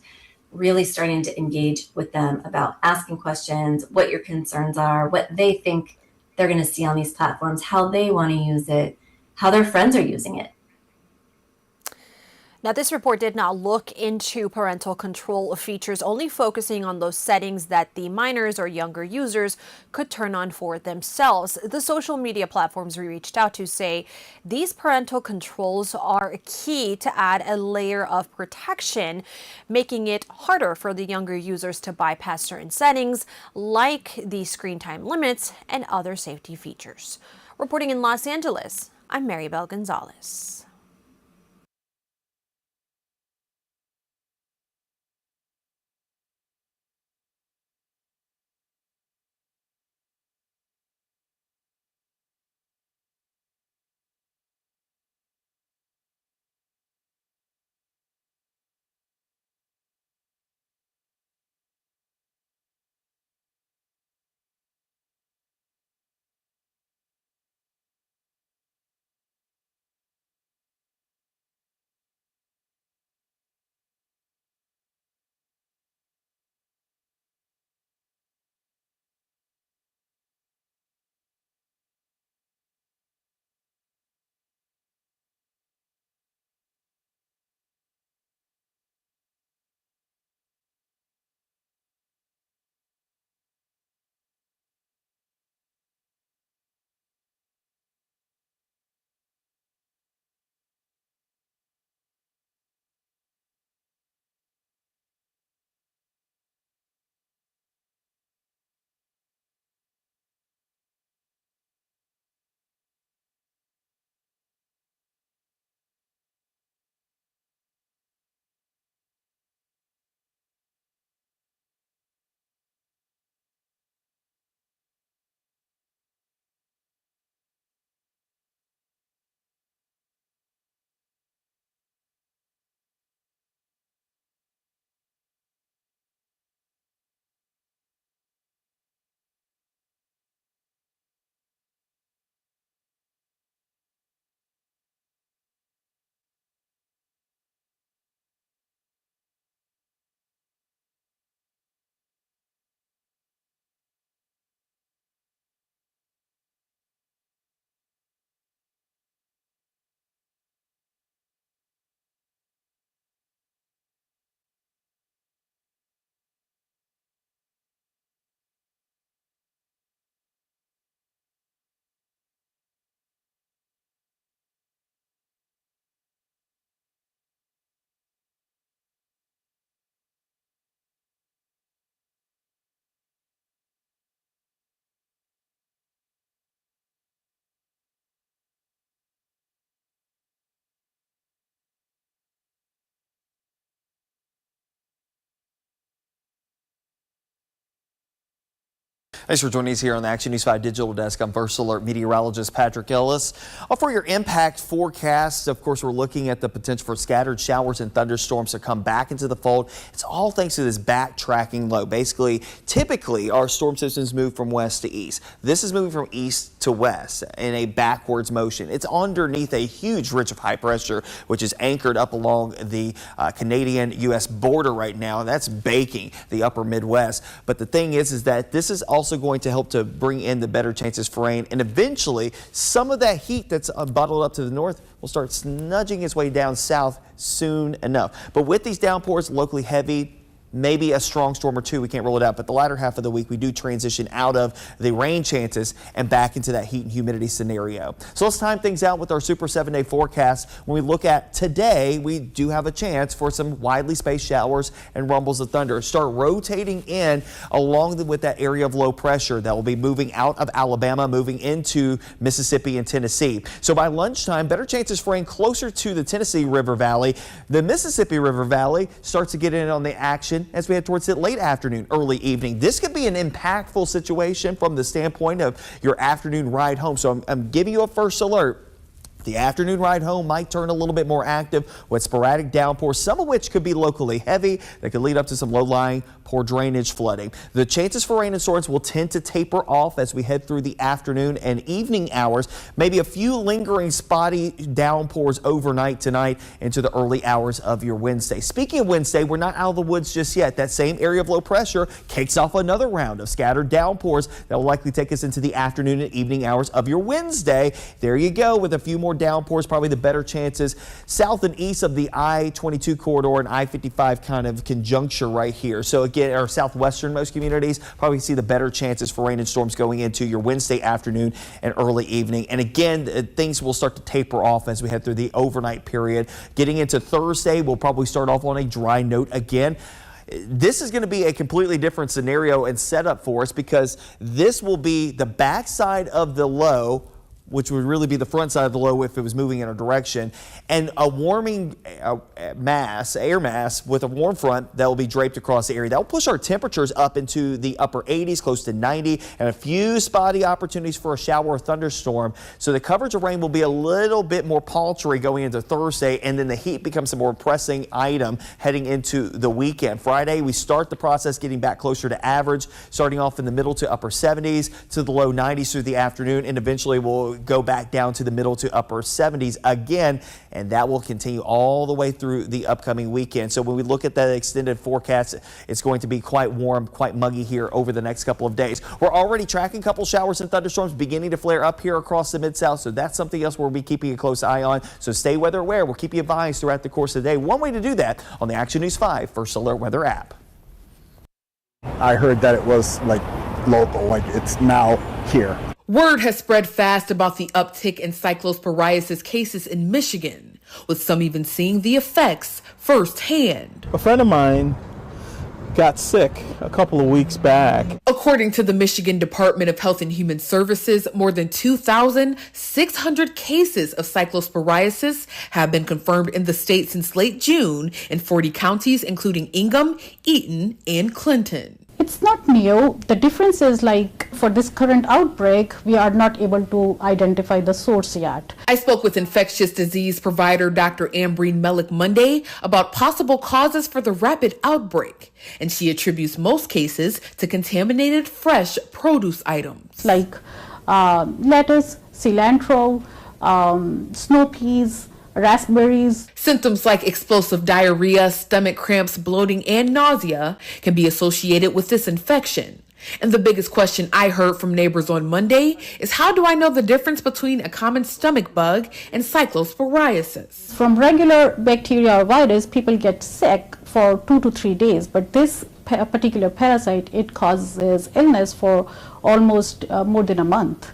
really starting to engage with them about asking questions, what your concerns are, what they think they're going to see on these platforms, how they want to use it, how their friends are using it.
Now, this report did not look into parental control features, only focusing on those settings that the minors or younger users could turn on for themselves. The social media platforms we reached out to say these parental controls are key to add a layer of protection, making it harder for the younger users to bypass certain settings, like the screen time limits and other safety features. Reporting in Los Angeles, I'm Maribel Gonzalez.
Thanks for joining us here on the Action News 5 Digital Desk. I'm First Alert meteorologist Patrick Ellis. For your impact forecasts, of course, we're looking at the potential for scattered showers and thunderstorms to come back into the fold. It's all thanks to this backtracking low. Basically, typically, our storm systems move from west to east. This is moving from east to west in a backwards motion. It's underneath a huge ridge of high pressure, which is anchored up along the Canadian-U.S. border right now. That's baking the upper Midwest. But the thing is that this is also going to help to bring in the better chances for rain. And eventually, some of that heat that's bottled up to the north will start nudging its way down south soon enough. But with these downpours, locally heavy, maybe a strong storm or two, we can't rule it out. But the latter half of the week, we do transition out of the rain chances and back into that heat and humidity scenario. So let's time things out with our Super 7-day forecast. When we look at today, we do have a chance for some widely spaced showers and rumbles of thunder. Start rotating in along with that area of low pressure that will be moving out of Alabama, moving into Mississippi and Tennessee. So by lunchtime, better chances for rain closer to the Tennessee River Valley. The Mississippi River Valley starts to get in on the action as we head towards the late afternoon, early evening. This could be an impactful situation from the standpoint of your afternoon ride home. So I'm giving you a first alert. The afternoon ride home might turn a little bit more active with sporadic downpours, some of which could be locally heavy that could lead up to some low-lying poor drainage flooding. The chances for rain and storms will tend to taper off as we head through the afternoon and evening hours. Maybe a few lingering spotty downpours overnight tonight into the early hours of your Wednesday. Speaking of Wednesday, we're not out of the woods just yet. That same area of low pressure kicks off another round of scattered downpours that will likely take us into the afternoon and evening hours of your Wednesday. There you go, with a few more downpours, probably the better chances south and east of the I-22 corridor and I-55 kind of conjuncture right here. So again, our southwesternmost communities probably see the better chances for rain and storms going into your Wednesday afternoon and early evening. And again, things will start to taper off as we head through the overnight period. Getting into Thursday, we'll probably start off on a dry note again. This is going to be a completely different scenario and setup for us because this will be the backside of the low, which would really be the front side of the low if it was moving in our direction, and a warming air mass with a warm front that will be draped across the area. That will push our temperatures up into the upper 80s, close to 90, and a few spotty opportunities for a shower or thunderstorm. So the coverage of rain will be a little bit more paltry going into Thursday, and then the heat becomes a more pressing item heading into the weekend. Friday, we start the process getting back closer to average, starting off in the middle to upper 70s to the low 90s through the afternoon, and eventually we'll go back down to the middle to upper 70s again, and that will continue all the way through the upcoming weekend. So when we look at that extended forecast, it's going to be quite warm, quite muggy here over the next couple of days. We're already tracking a couple showers and thunderstorms beginning to flare up here across the Mid-South, so that's something else we'll be keeping a close eye on. So stay weather aware. We'll keep you advised throughout the course of the day. One way to do that on the Action News 5 First Alert Weather app.
I heard that it was like local, like it's now here.
Word has spread fast about the uptick in cyclosporiasis cases in Michigan, with some even seeing the effects firsthand.
A friend of mine got sick a couple of weeks back.
According to the Michigan Department of Health and Human Services, more than 2,600 cases of cyclosporiasis have been confirmed in the state since late June in 40 counties, including Ingham, Eaton, and Clinton.
It's not new. The difference is, like, for this current outbreak, we are not able to identify the source yet.
I spoke with infectious disease provider Dr. Ambreen Mellick Monday about possible causes for the rapid outbreak, and she attributes most cases to contaminated fresh produce items.
Like lettuce, cilantro, snow peas, raspberries.
Symptoms like explosive diarrhea, stomach cramps, bloating, and nausea can be associated with this infection. And the biggest question I heard from neighbors on Monday is, how do I know the difference between a common stomach bug and cyclosporiasis?
From regular bacteria or virus, people get sick for 2 to 3 days, but this particular parasite, it causes illness for almost more than a month.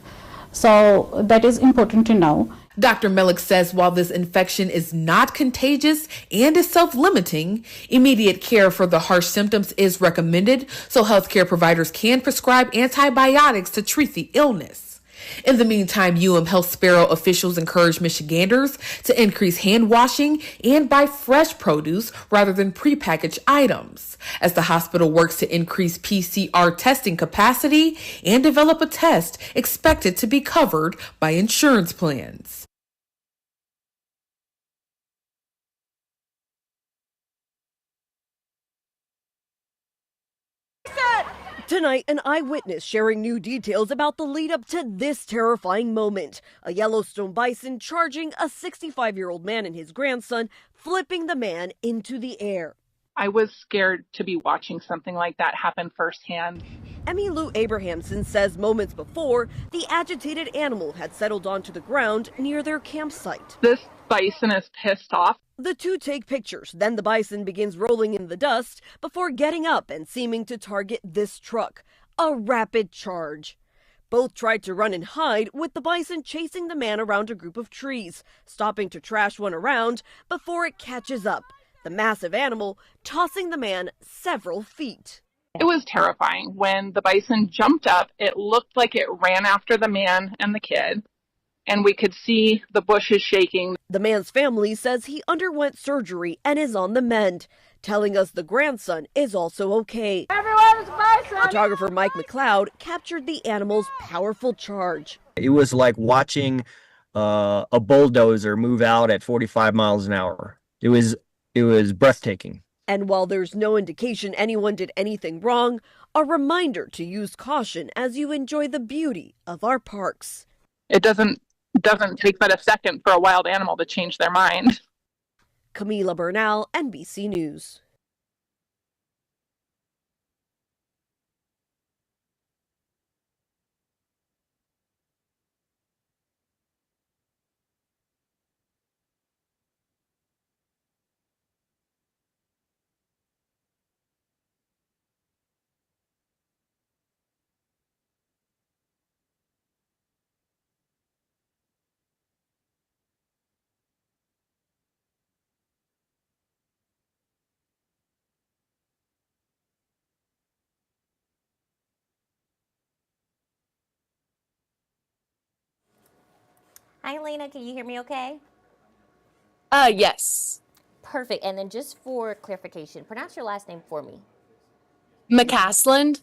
So that is important to know.
Dr. Mellick says while this infection is not contagious and is self-limiting, immediate care for the harsh symptoms is recommended so healthcare providers can prescribe antibiotics to treat the illness. In the meantime, Health Sparrow officials encourage Michiganders to increase hand washing and buy fresh produce rather than prepackaged items, as the hospital works to increase PCR testing capacity and develop a test expected to be covered by insurance plans.
Tonight, an eyewitness sharing new details about the lead up to this terrifying moment. A Yellowstone bison charging a 65-year-old man and his grandson, flipping the man into the air.
I was scared to be watching something like that happen firsthand.
Emmy Lou Abrahamson says moments before, the agitated animal had settled onto the ground near their campsite.
This bison is pissed off.
The two take pictures, then the bison begins rolling in the dust before getting up and seeming to target this truck. A rapid charge. Both tried to run and hide, with the bison chasing the man around a group of trees, stopping to trash one around before it catches up. The massive animal tossing the man several feet.
It was terrifying. When the bison jumped up, it looked like it ran after the man and the kid, and we could see the bushes shaking.
The man's family says he underwent surgery and is on the mend, telling us the grandson is also okay.
Everyone's bison!
Photographer Mike McLeod captured the animal's powerful charge.
It was like watching a bulldozer move out at 45 miles an hour. It was breathtaking.
And while there's no indication anyone did anything wrong, a reminder to use caution as you enjoy the beauty of our parks.
It doesn't take but a second for a wild animal to change their mind.
Camila Bernal, NBC News.
Hi, Elena. Can you hear me okay?
Yes.
Perfect. And then just for clarification, pronounce your last name for me.
McCasland.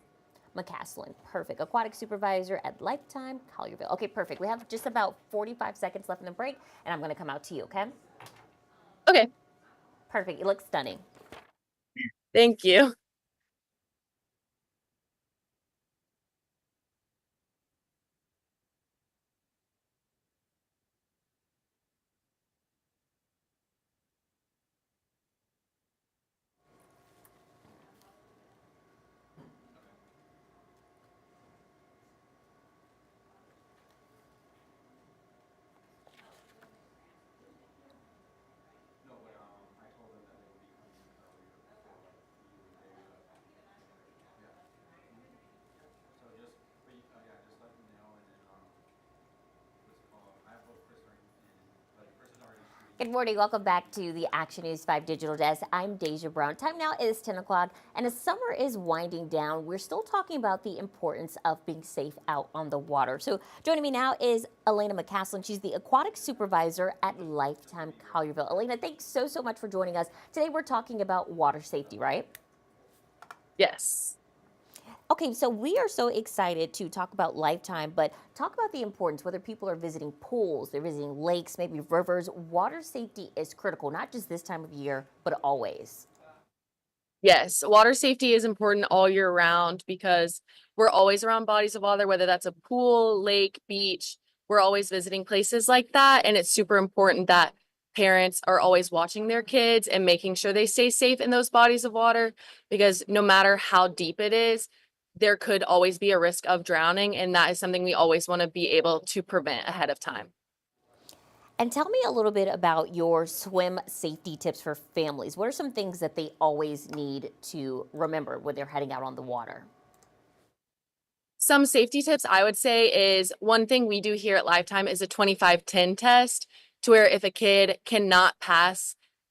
McCaslin. Perfect. Aquatic supervisor at Lifetime, Collierville. Okay, perfect. We have just about 45 seconds left in the break, and I'm going to come out to you, okay?
Okay.
Perfect. You look stunning.
Thank you.
Good morning. Welcome back to the Action News 5 Digital Desk. I'm Deja Brown. Time now is 10 o'clock, and as summer is winding down, we're still talking about the importance of being safe out on the water. So joining me now is Elena McCaslin. She's the aquatic supervisor at Lifetime Collierville. Elena, thanks so much for joining us. Today we're talking about water safety, right?
Yes.
Okay, so we are so excited to talk about Lifetime, but talk about the importance, whether people are visiting pools, they're visiting lakes, maybe rivers. Water safety is critical, not just this time of year, but always.
Yes, water safety is important all year round because we're always around bodies of water, whether that's a pool, lake, beach. We're always visiting places like that, and it's super important that parents are always watching their kids and making sure they stay safe in those bodies of water, because no matter how deep it is, there could always be a risk of drowning, and that is something we always want to be able to prevent ahead of time.
And tell me a little bit about your swim safety tips for families. What are some things that they always need to remember when they're heading out on the water?
Some safety tips I would say is, one thing we do here at Lifetime is a 25-10 test, to where if a kid cannot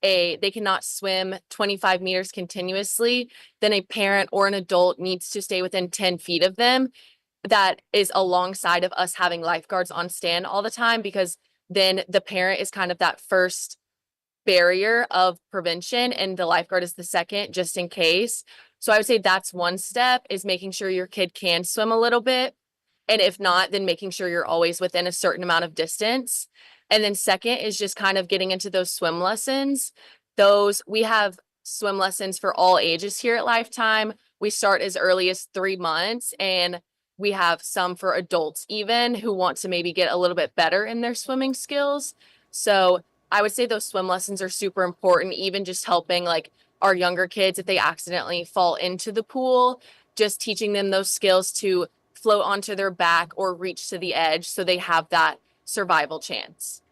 they cannot swim 25 meters continuously, then a parent or an adult needs to stay within 10 feet of them. That is alongside of us having lifeguards on stand all the time, because then the parent is kind of that first barrier of prevention and the lifeguard is the second, just in case. So I would say that's one step, is making sure your kid can swim a little bit. And if not, then making sure you're always within a certain amount of distance. And then second is just kind of getting into those swim lessons. We have swim lessons for all ages here at Lifetime. We start as early as 3 months, and we have some for adults even who want to maybe get a little bit better in their swimming skills. So I would say those swim lessons are super important, even just helping like our younger kids, if they accidentally fall into the pool, just teaching them those skills to float onto their back or reach to the edge so they have that survival chance.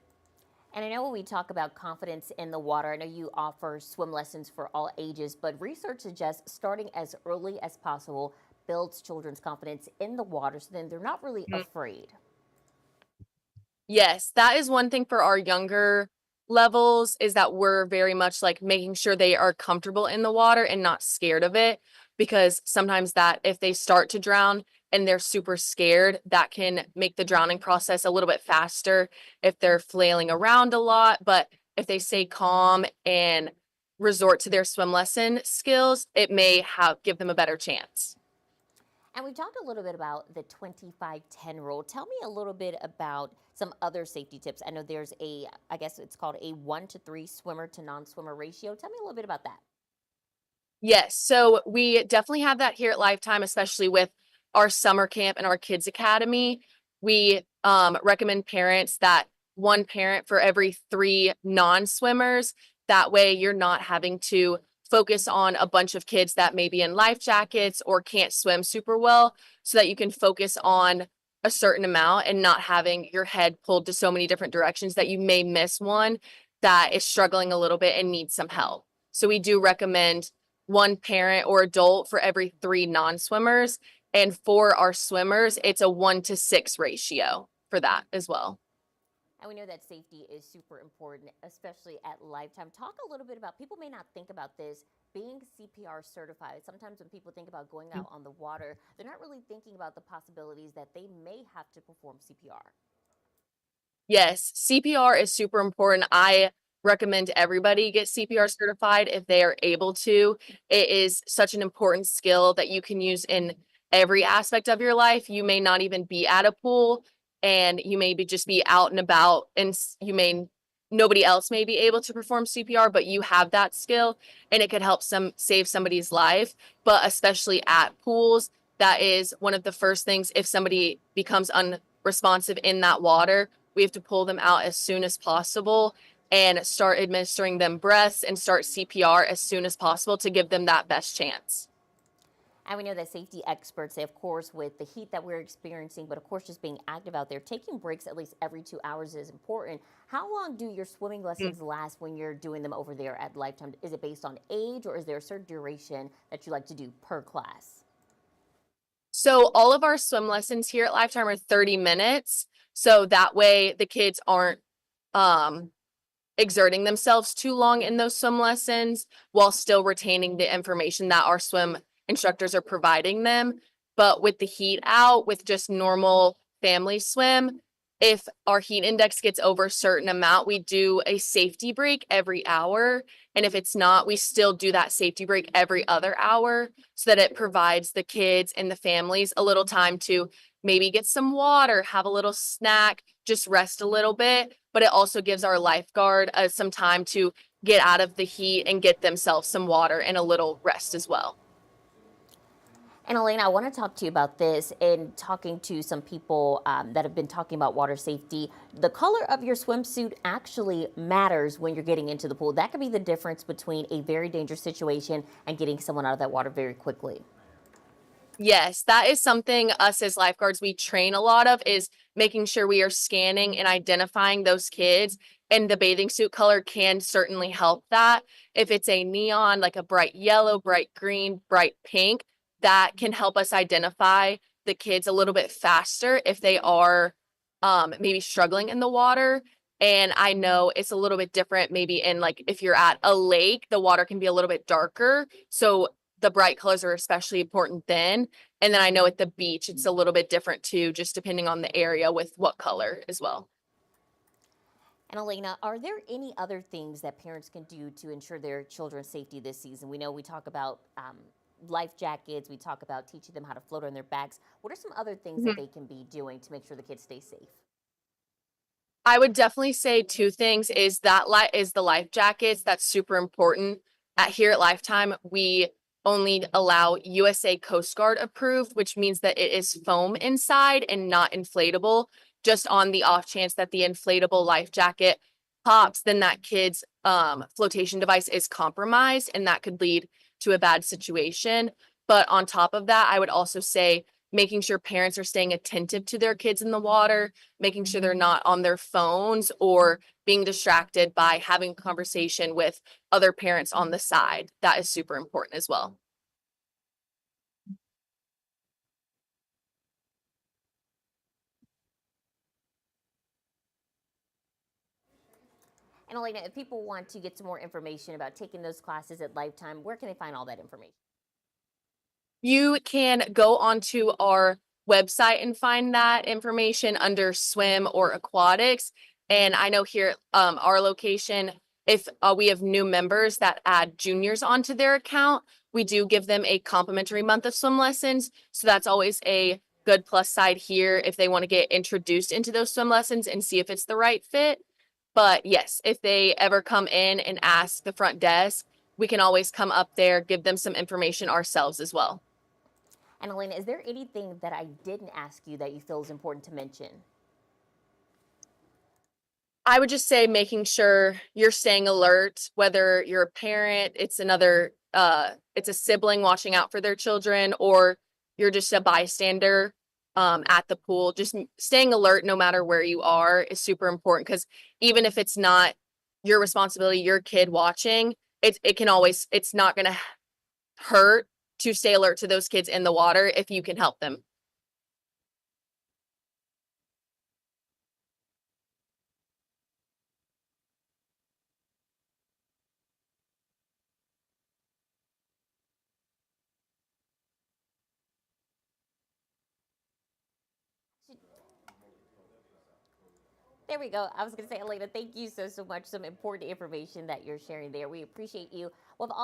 And I know when we talk about confidence in the water, I know you offer swim lessons for all ages, but research suggests starting as early as possible builds children's confidence in the water so then they're not really afraid.
Yes, that is one thing for our younger levels is that we're very much like making sure they are comfortable in the water and not scared of it, because sometimes that if they start to drown and they're super scared, that can make the drowning process a little bit faster if they're flailing around a lot. But if they stay calm and resort to their swim lesson skills, it may give them a better chance.
And we talked a little bit about the 25-10 rule. Tell me a little bit about some other safety tips. I know there's I guess it's called a 1-to-3 swimmer to non-swimmer ratio. Tell me a little bit about that.
Yes, so we definitely have that here at Lifetime, especially with our summer camp and our kids academy. We recommend parents that one parent for every 3 non-swimmers. That way you're not having to focus on a bunch of kids that may be in life jackets or can't swim super well, so that you can focus on a certain amount and not having your head pulled to so many different directions that you may miss one that is struggling a little bit and needs some help. So we do recommend one parent or adult for every 3 non-swimmers. And for our swimmers, it's a 1-to-6 ratio for that as well.
And we know that safety is super important, especially at Lifetime. Talk a little bit about, people may not think about this, being CPR certified. Sometimes when people think about going out on the water, they're not really thinking about the possibilities that they may have to perform CPR.
Yes, CPR is super important. I recommend everybody get CPR certified if they are able to. It is such an important skill that you can use in every aspect of your life. You may not even be at a pool, and you may just be out and about, and nobody else may be able to perform CPR, but you have that skill and it could help save somebody's life. But especially at pools, that is one of the first things. If somebody becomes unresponsive in that water, we have to pull them out as soon as possible and start administering them breaths and start CPR as soon as possible to give them that best chance.
And we know that safety experts say, of course, with the heat that we're experiencing, but of course, just being active out there, taking breaks at least every 2 hours is important. How long do your swimming lessons last when you're doing them over there at Lifetime? Is it based on age, or is there a certain duration that you like to do per class?
So all of our swim lessons here at Lifetime are 30 minutes. So that way the kids aren't exerting themselves too long in those swim lessons while still retaining the information that our swim instructors are providing them. But with the heat out, with just normal family swim, if our heat index gets over a certain amount, we do a safety break every hour. And if it's not, we still do that safety break every other hour so that it provides the kids and the families a little time to maybe get some water, have a little snack, just rest a little bit. But it also gives our lifeguard some time to get out of the heat and get themselves some water and a little rest as well.
And Elena, I want to talk to you about this. In talking to some people that have been talking about water safety, the color of your swimsuit actually matters when you're getting into the pool. That could be the difference between a very dangerous situation and getting someone out of that water very quickly.
Yes, that is something us as lifeguards, we train a lot of, is making sure we are scanning and identifying those kids. And the bathing suit color can certainly help that. If it's a neon, like a bright yellow, bright green, bright pink, that can help us identify the kids a little bit faster if they are maybe struggling in the water. And I know it's a little bit different maybe in, like, if you're at a lake, the water can be a little bit darker. So the bright colors are especially important then. And then I know at the beach, it's a little bit different too, just depending on the area with what color as well.
And Elena, are there any other things that parents can do to ensure their children's safety this season? We know we talk about life jackets, we talk about teaching them how to float on their backs. What are some other things that they can be doing to make sure the kids stay safe?
I would definitely say 2 things is the life jackets. That's super important. Here at Lifetime, we only allow USA Coast Guard approved, which means that it is foam inside and not inflatable. Just on the off chance that the inflatable life jacket pops, then that kid's flotation device is compromised, and that could lead to a bad situation. But on top of that, I would also say making sure parents are staying attentive to their kids in the water, making sure they're not on their phones or being distracted by having a conversation with other parents on the side. That is super important as well.
And Elena, if people want to get some more information about taking those classes at Lifetime, where can they find all that information?
You can go onto our website and find that information under swim or aquatics. And I know here, our location, if we have new members that add juniors onto their account, we do give them a complimentary month of swim lessons. So that's always a good plus side here if they want to get introduced into those swim lessons and see if it's the right fit. But yes, if they ever come in and ask the front desk, we can always come up there, give them some information ourselves as well.
And Elena, is there anything that I didn't ask you that you feel is important to mention?
I would just say making sure you're staying alert, whether you're a parent, it's a sibling watching out for their children, or you're just a bystander at the pool. Just staying alert no matter where you are is super important, because even if it's not your responsibility, your kid watching, it's not going to hurt to stay alert to those kids in the water if you can help them.
There we go. I was going to say, Elena, thank you so much. Some important information that you're sharing there. We appreciate you. We'll have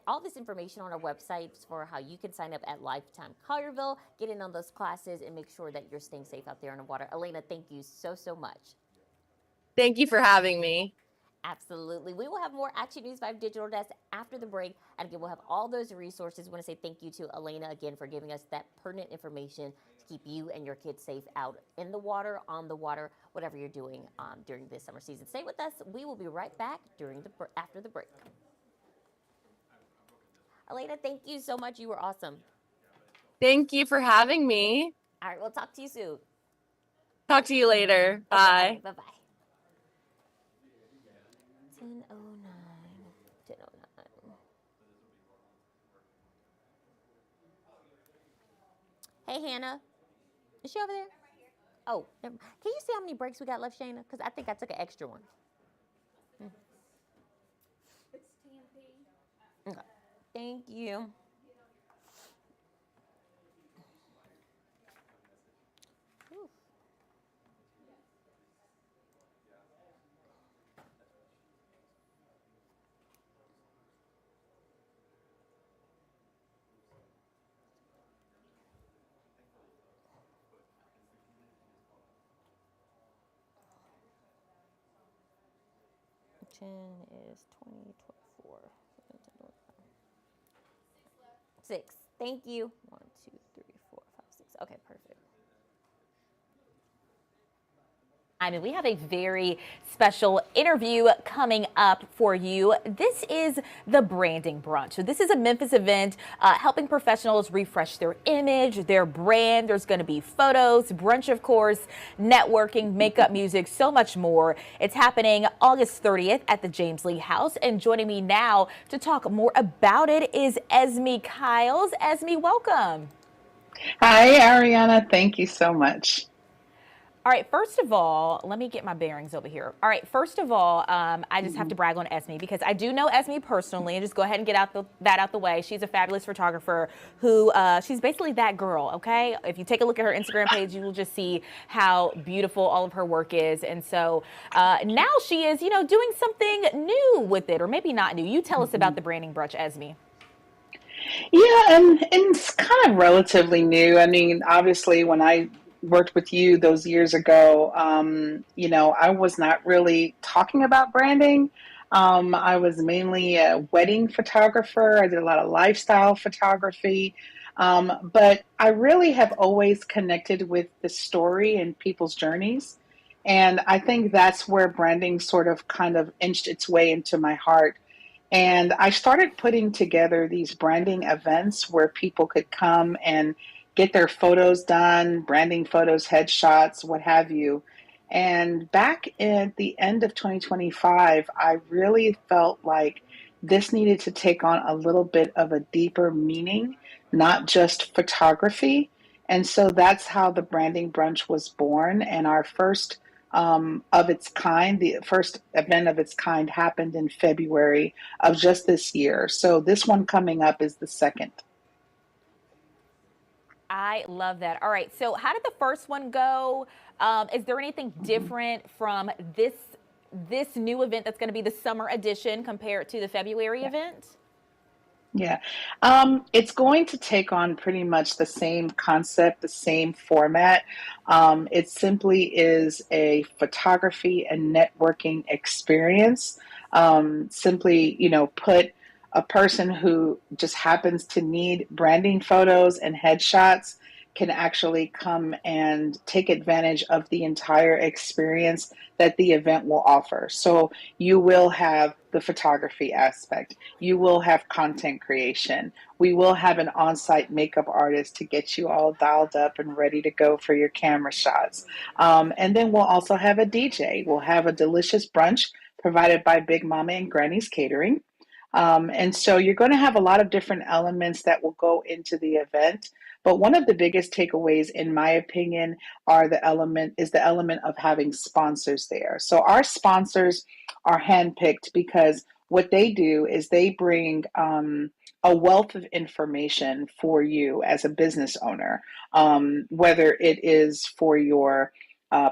all this information on our website for how you can sign up at Lifetime Collierville, get in on those classes, and make sure that you're staying safe out there in the water. Elena, thank you so much.
Thank you for having me.
Absolutely. We will have more Action News 5 Digital Desk after the break. And again, we'll have all those resources. I want to say thank you to Elena again for giving us that pertinent information to keep you and your kids safe out in the water, on the water, whatever you're doing during this summer season. Stay with us. We will be right back after the break. Elena, thank you so much. You were awesome.
Thank you for having me.
All right, we'll talk to you soon.
Talk to you later. Bye.
Okay, bye-bye. 10:09. Hey, Hannah. Is she over there? Oh, never mind. Can you see how many breaks we got left, Shayna? Because I think I took an extra one. It's TMP. Okay. Thank you. Is 2024. 6. Thank you. 1, 2, 3, 4, 5, 6. Okay, perfect. I mean, we have a very special interview coming up for you. This is the Branding Brunch. So this is a Memphis event helping professionals refresh their image, their brand. There's going to be photos, brunch, of course, networking, makeup, music, so much more. It's happening August 30th at the James Lee House. And joining me now to talk more about it is Esme Kyles. Esme, welcome.
Hi, Ariana. Thank you so much.
All right, first of all, let me get my bearings over here. All right, first of all, I just have to brag on Esme because I do know Esme personally, and just go ahead and get that out the way. She's a fabulous photographer who, she's basically that girl, okay? If you take a look at her Instagram page, you will just see how beautiful all of her work is. And so now she is, doing something new with it, or maybe not new. You tell us about the Branding Brunch, Esme.
Yeah, and it's kind of relatively new. I mean, obviously, when I worked with you those years ago, I was not really talking about branding. I was mainly a wedding photographer. I did a lot of lifestyle photography. But I really have always connected with the story and people's journeys. And I think that's where branding sort of kind of inched its way into my heart. And I started putting together these branding events where people could come and get their photos done, branding photos, headshots, what have you. And back at the end of 2025, I really felt like this needed to take on a little bit of a deeper meaning, not just photography. And so that's how the branding brunch was born. And our first of its kind, the first event of its kind happened in February of just this year. So this one coming up is the second.
I love that. All right. So how did the first one go? Is there anything different from this new event that's going to be the summer edition compared to the February event?
Yeah, it's going to take on pretty much the same concept, the same format. It simply is a photography and networking experience. Simply, put a person who just happens to need branding photos and headshots can actually come and take advantage of the entire experience that the event will offer. So you will have the photography aspect. You will have content creation. We will have an on-site makeup artist to get you all dialed up and ready to go for your camera shots. And then we'll also have a DJ. We'll have a delicious brunch provided by Big Mama and Granny's Catering. And so you're going to have a lot of different elements that will go into the event. But one of the biggest takeaways, in my opinion, is the element of having sponsors there. So our sponsors are handpicked because what they do is they bring a wealth of information for you as a business owner, whether it is for your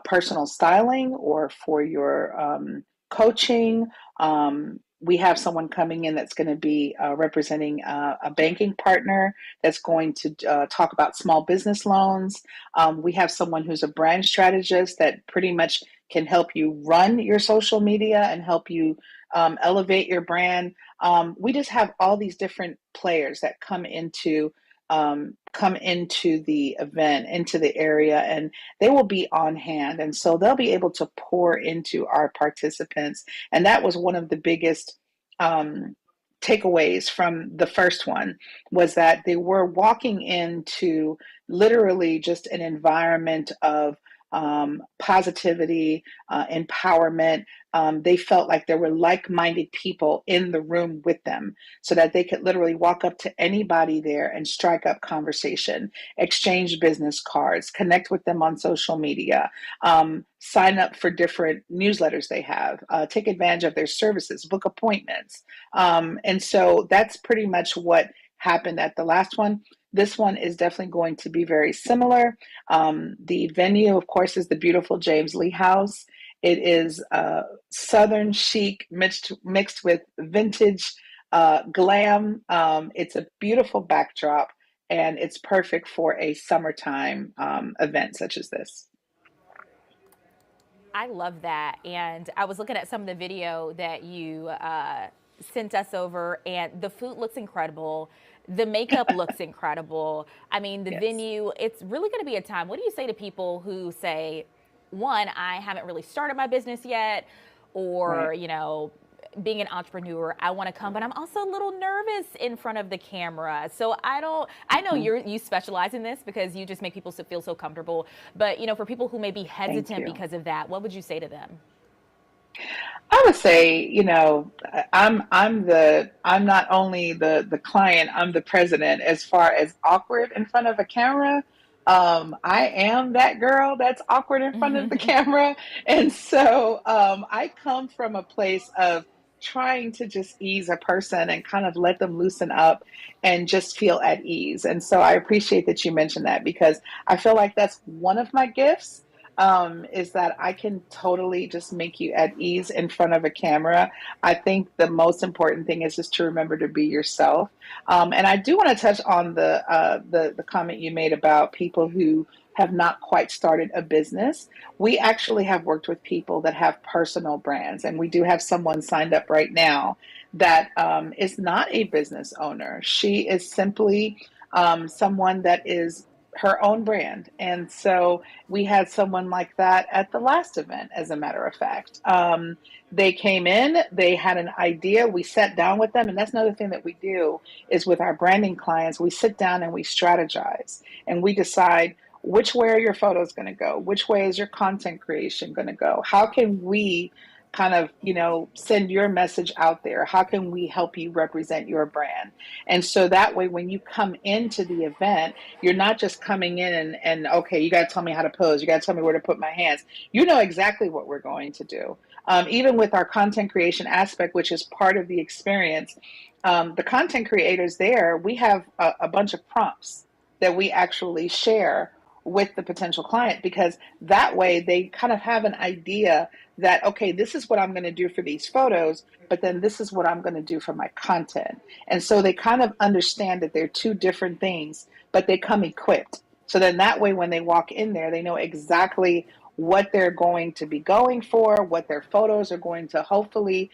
personal styling or for your coaching. We have someone coming in that's going to be representing a banking partner that's going to talk about small business loans. We have someone who's a brand strategist that pretty much can help you run your social media and help you elevate your brand. We just have all these different players that come into the event, into the area, and they will be on hand. And so they'll be able to pour into our participants. And that was one of the biggest takeaways from the first one, was that they were walking into literally just an environment of positivity, empowerment. They felt like there were like-minded people in the room with them, so that they could literally walk up to anybody there and strike up conversation, exchange business cards, connect with them on social media, sign up for different newsletters they have, take advantage of their services, book appointments. And so that's pretty much what happened at the last one. This one is definitely going to be very similar. The venue, of course, is the beautiful James Lee House. It is Southern chic mixed with vintage glam. It's a beautiful backdrop, and it's perfect for a summertime event such as this.
I love that. And I was looking at some of the video that you sent us over, and the food looks incredible. The makeup looks incredible. I mean, the venue, it's really going to be a time. What do you say to people who say, one, I haven't really started my business yet, or, being an entrepreneur, I want to come, but I'm also a little nervous in front of the camera. So I know you specialize in this because you just make people feel so comfortable. But, for people who may be hesitant because of that, what would you say to them?
I would say, I'm not only the client, I'm the president as far as awkward in front of a camera. I am that girl that's awkward in front of the camera. And so I come from a place of trying to just ease a person and kind of let them loosen up and just feel at ease. And so I appreciate that you mentioned that, because I feel like that's one of my gifts. Is that I can totally just make you at ease in front of a camera. I think the most important thing is just to remember to be yourself. And I do want to touch on the comment you made about people who have not quite started a business. We actually have worked with people that have personal brands, and we do have someone signed up right now that is not a business owner. She is simply someone that her own brand. And so we had someone like that at the last event, as a matter of fact. They came in, they had an idea, we sat down with them, and that's another thing that we do is with our branding clients, we sit down and we strategize and we decide which way are your photos going to go, which way is your content creation going to go, how can we kind of, send your message out there? How can we help you represent your brand? And so that way, when you come into the event, you're not just coming in and okay, you got to tell me how to pose. You got to tell me where to put my hands. You know exactly what we're going to do. Even with our content creation aspect, which is part of the experience, the content creators there, we have a bunch of prompts that we actually share with the potential client, because that way they kind of have an idea that, okay, this is what I'm going to do for these photos, but then this is what I'm going to do for my content. And so they kind of understand that they're two different things, but they come equipped. So then that way, when they walk in there, they know exactly what they're going to be going for, what their photos are going to hopefully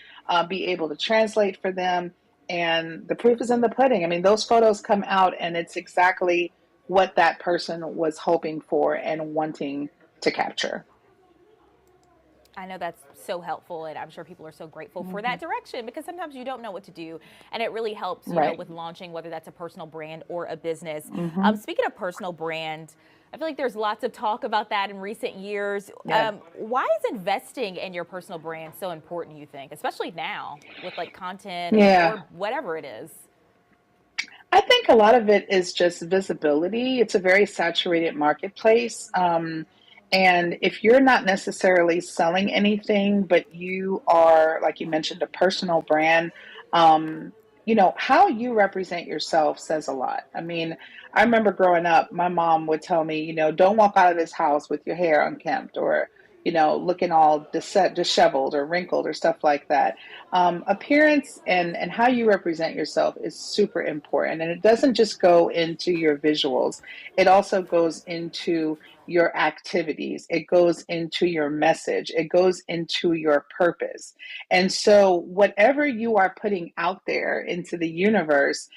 be able to translate for them. And the proof is in the pudding. I mean, those photos come out and it's exactly what that person was hoping for and wanting to capture.
I know that's so helpful, and I'm sure people are so grateful for that direction, because sometimes you don't know what to do, and it really helps, you know, with launching, whether that's a personal brand or a business. Speaking of personal brand, I feel like there's lots of talk about that in recent years. Why is investing in your personal brand so important, you think, especially now with like content or whatever it is?
I think a lot of it is just visibility. It's a very saturated marketplace. And if you're not necessarily selling anything, but you are, like you mentioned, a personal brand, how you represent yourself says a lot. I mean, I remember growing up, my mom would tell me, don't walk out of this house with your hair unkempt or, looking all disheveled or wrinkled or stuff like that. Appearance and how you represent yourself is super important. And it doesn't just go into your visuals. It also goes into your activities. It goes into your message. It goes into your purpose. And so whatever you are putting out there into the universe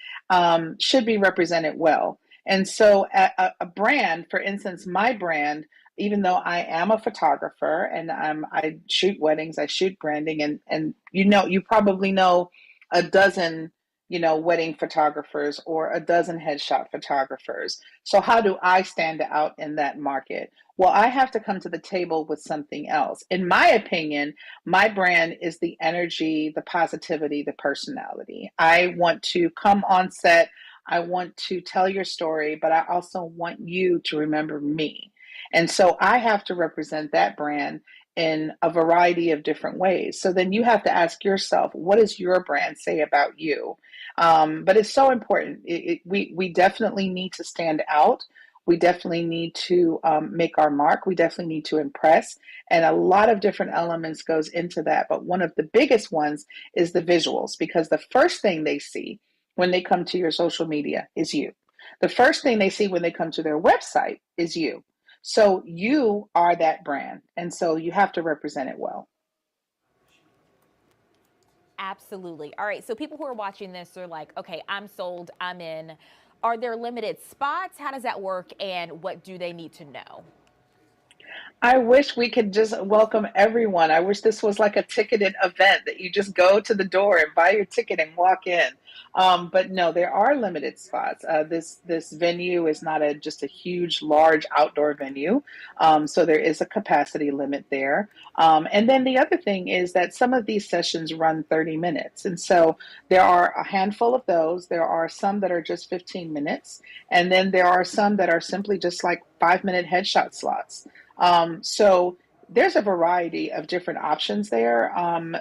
should be represented well. And so a brand, for instance, my brand, even though I am a photographer and I shoot weddings, I shoot branding, and you probably know a dozen, wedding photographers or a dozen headshot photographers. So how do I stand out in that market? Well, I have to come to the table with something else. In my opinion, my brand is the energy, the positivity, the personality. I want to come on set. I want to tell your story, but I also want you to remember me. And so I have to represent that brand in a variety of different ways. So then you have to ask yourself, what does your brand say about you? But it's so important. We definitely need to stand out. We definitely need to make our mark. We definitely need to impress. And a lot of different elements goes into that. But one of the biggest ones is the visuals, because the first thing they see when they come to your social media is you. The first thing they see when they come to their website is you. So you are that brand. And so you have to represent it well.
Absolutely. All right. So people who are watching this are like, okay, I'm sold, I'm in. Are there limited spots? How does that work? And what do they need to know?
I wish we could just welcome everyone. I wish this was like a ticketed event that you just go to the door and buy your ticket and walk in. But no, there are limited spots. This venue is not just a huge, large outdoor venue. So there is a capacity limit there. And then the other thing is that some of these sessions run 30 minutes. And so there are a handful of those. There are some that are just 15 minutes. And then there are some that are simply just like 5-minute headshot slots. So there's a variety of different options there.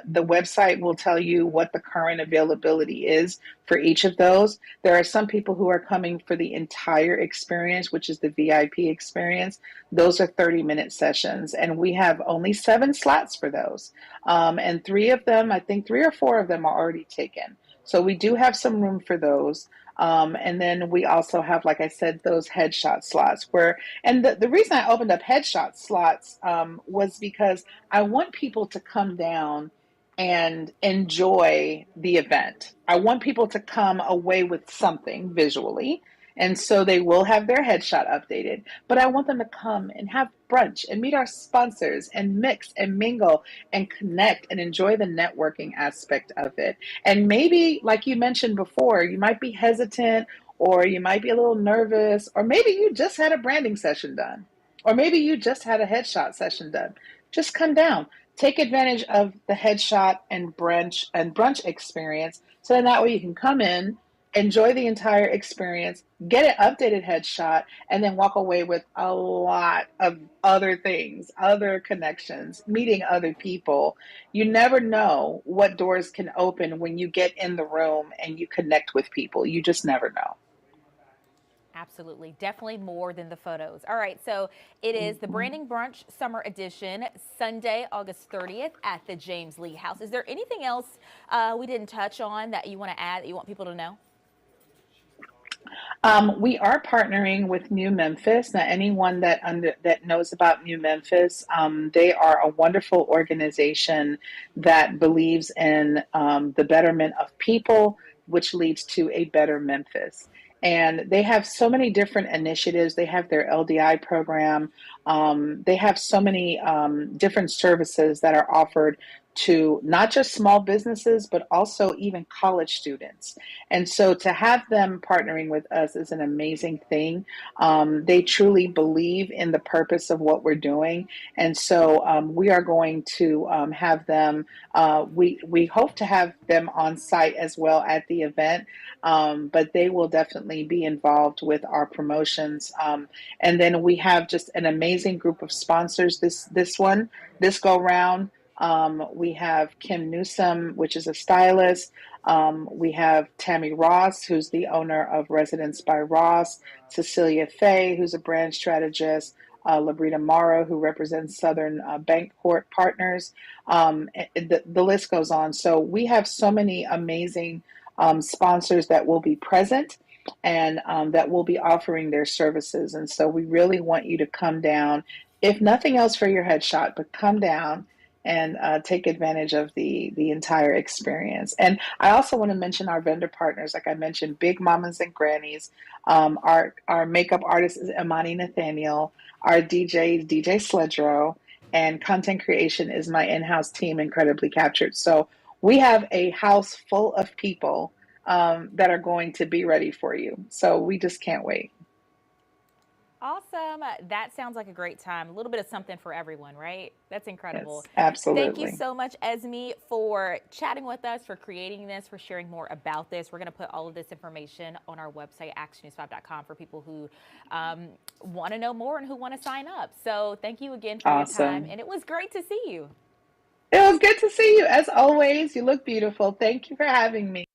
The website will tell you what the current availability is for each of those. There are some people who are coming for the entire experience, which is the VIP experience. Those are 30-minute sessions, and we have only 7 slots for those. And 3 of them, I think 3 or 4 of them are already taken. So we do have some room for those. And then we also have, like I said, those headshot slots and the reason I opened up headshot slots was because I want people to come down and enjoy the event. I want people to come away with something visually. And so they will have their headshot updated, but I want them to come and have brunch and meet our sponsors and mix and mingle and connect and enjoy the networking aspect of it. And maybe, like you mentioned before, you might be hesitant or you might be a little nervous, or maybe you just had a branding session done, or maybe you just had a headshot session done. Just come down. Take advantage of the headshot and brunch experience so then that way you can come in, enjoy the entire experience, get an updated headshot, and then walk away with a lot of other things, other connections, meeting other people. You never know what doors can open when you get in the room and you connect with people. You just never know.
Absolutely. Definitely more than the photos. All right. So it is the Branding Brunch Summer Edition, Sunday, August 30th at the James Lee House. Is there anything else we didn't touch on that you want to add, that you want people to know?
We are partnering with New Memphis. Now, anyone that knows about New Memphis, they are a wonderful organization that believes in the betterment of people, which leads to a better Memphis. And they have so many different initiatives. They have their LDI program. They have so many different services that are offered to not just small businesses, but also even college students. And so to have them partnering with us is an amazing thing. They truly believe in the purpose of what we're doing. And so we are going to have them, we hope to have them on site as well at the event, but they will definitely be involved with our promotions. And then we have just an amazing group of sponsors this go round. We have Kim Newsom, which is a stylist. We have Tammy Ross, who's the owner of Residence by Ross, Cecilia Fay, who's a brand strategist, Labrita Morrow, who represents Southern Bancorp Partners. The list goes on. So we have so many amazing sponsors that will be present and that will be offering their services. And so we really want you to come down, if nothing else for your headshot, but come down and take advantage of the entire experience. And I also want to mention our vendor partners. Like I mentioned, Big Mamas and Grannies. Our makeup artist is Imani Nathaniel. Our DJ is DJ Sledro. And content creation is my in-house team, Incredibly Captured. So we have a house full of people that are going to be ready for you. So we just can't wait.
Awesome. That sounds like a great time. A little bit of something for everyone, right? That's incredible.
Yes, absolutely.
Thank you so much, Esme, for chatting with us, for creating this, for sharing more about this. We're going to put all of this information on our website, actionnews5.com, for people who want to know more and who want to sign up. So thank you again for your time. And it was great to see you.
It was good to see you. As always, you look beautiful. Thank you for having me.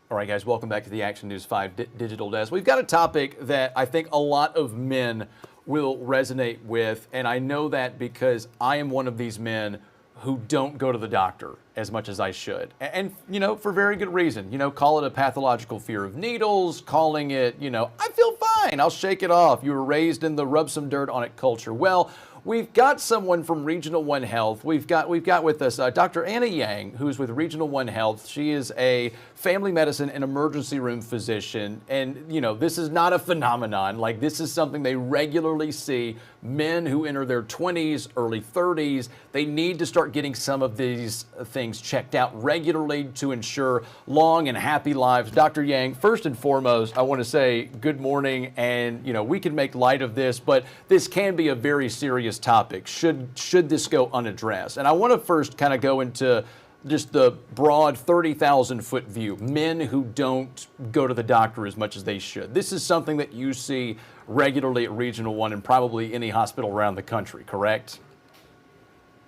All right, guys, welcome back to the Action News 5 Digital Desk. We've got a topic that I think a lot of men will resonate with, and I know that because I am one of these men who don't go to the doctor as much as I should. And you know, for very good reason. You know, call it a pathological fear of needles, calling it, you know, I feel fine, I'll shake it off. You were raised in the rub some dirt on it culture. Well, We've got someone from Regional One Health. We've got with us Dr. Anna Yang, who's with Regional One Health. She is a family medicine and emergency room physician. And, you know, this is not a phenomenon. Like, this is something they regularly see. Men who enter their 20s, early 30s, they need to start getting some of these things checked out regularly to ensure long and happy lives. Dr. Yang, first and foremost, I want to say good morning. And, you know, we can make light of this, but this can be a very serious topic. Should this go unaddressed? And I want to first kind of go into just the broad 30,000 foot view, men who don't go to the doctor as much as they should. This is something that you see regularly at Regional One and probably any hospital around the country, correct?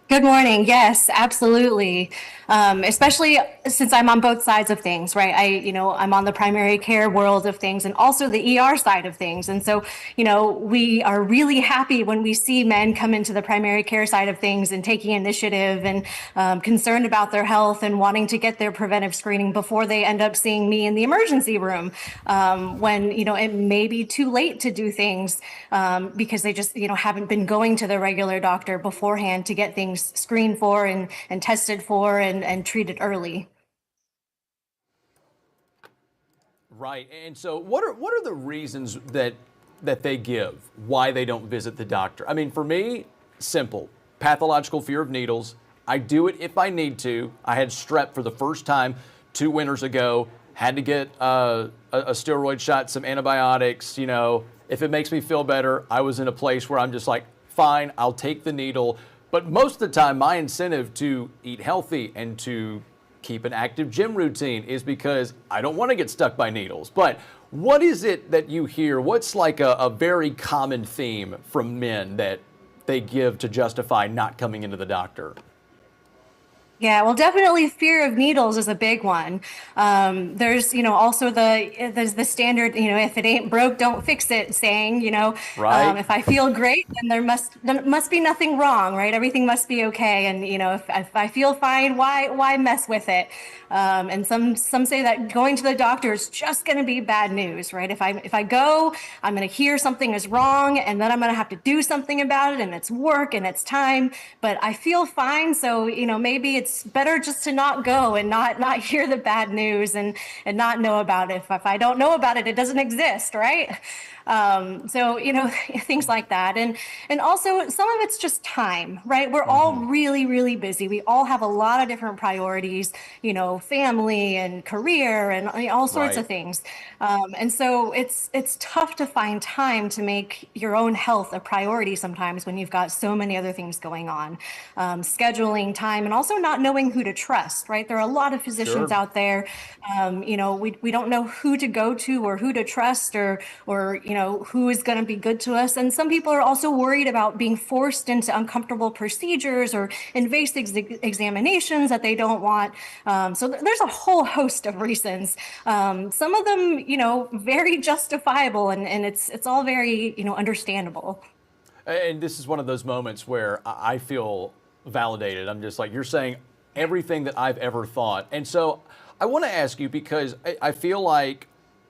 Good morning. Yes, absolutely. Especially since I'm on both sides of things, right? I'm on the primary care world of things and also the ER side of things. And so, we are really happy when we see men come into the primary care side of things and taking initiative and concerned about their health and wanting to get their preventive screening before they end up seeing me in the emergency room, when, it may be too late to do things because they just, haven't been going to the regular doctor beforehand to get things screened for and tested for and treated early.
Right. And so what are the reasons that they give why they don't visit the doctor? I mean, for me, simple. Pathological fear of needles. I do it if I need to. I had strep for the first time 2 winters ago. Had to get a steroid shot, some antibiotics. If it makes me feel better, I was in a place where I'm just like, fine, I'll take the needle. But most of the time, my incentive to eat healthy and to keep an active gym routine is because I don't want to get stuck by needles. But what is it that you hear? What's like a very common theme from men that they give to justify not coming into the doctor?
Yeah, well, definitely fear of needles is a big one. There's, also there's the standard, if it ain't broke, don't fix it saying,
Right.
If I feel great, then there must be nothing wrong, right? Everything must be okay. And, if I feel fine, why mess with it? And some say that going to the doctor is just going to be bad news, right? If I go, I'm going to hear something is wrong and then I'm going to have to do something about it and it's work and it's time, but I feel fine. So, maybe it's better just to not go and not hear the bad news and not know about it. If I don't know about it, it doesn't exist, right? So, things like that. And also some of it's just time, right? We're all really, really busy. We all have a lot of different priorities, family and career and all sorts of things. And so it's tough to find time to make your own health a priority sometimes when you've got so many other things going on. Scheduling time and also not knowing who to trust, right? There are a lot of physicians out there. We don't know who to go to or who to trust or who is going to be good to us. And some people are also worried about being forced into uncomfortable procedures or invasive examinations that they don't want. So there's a whole host of reasons. Some of them, very justifiable and it's all very, understandable.
And this is one of those moments where I feel validated. I'm just like, you're saying everything that I've ever thought. And so I want to ask you, because I feel like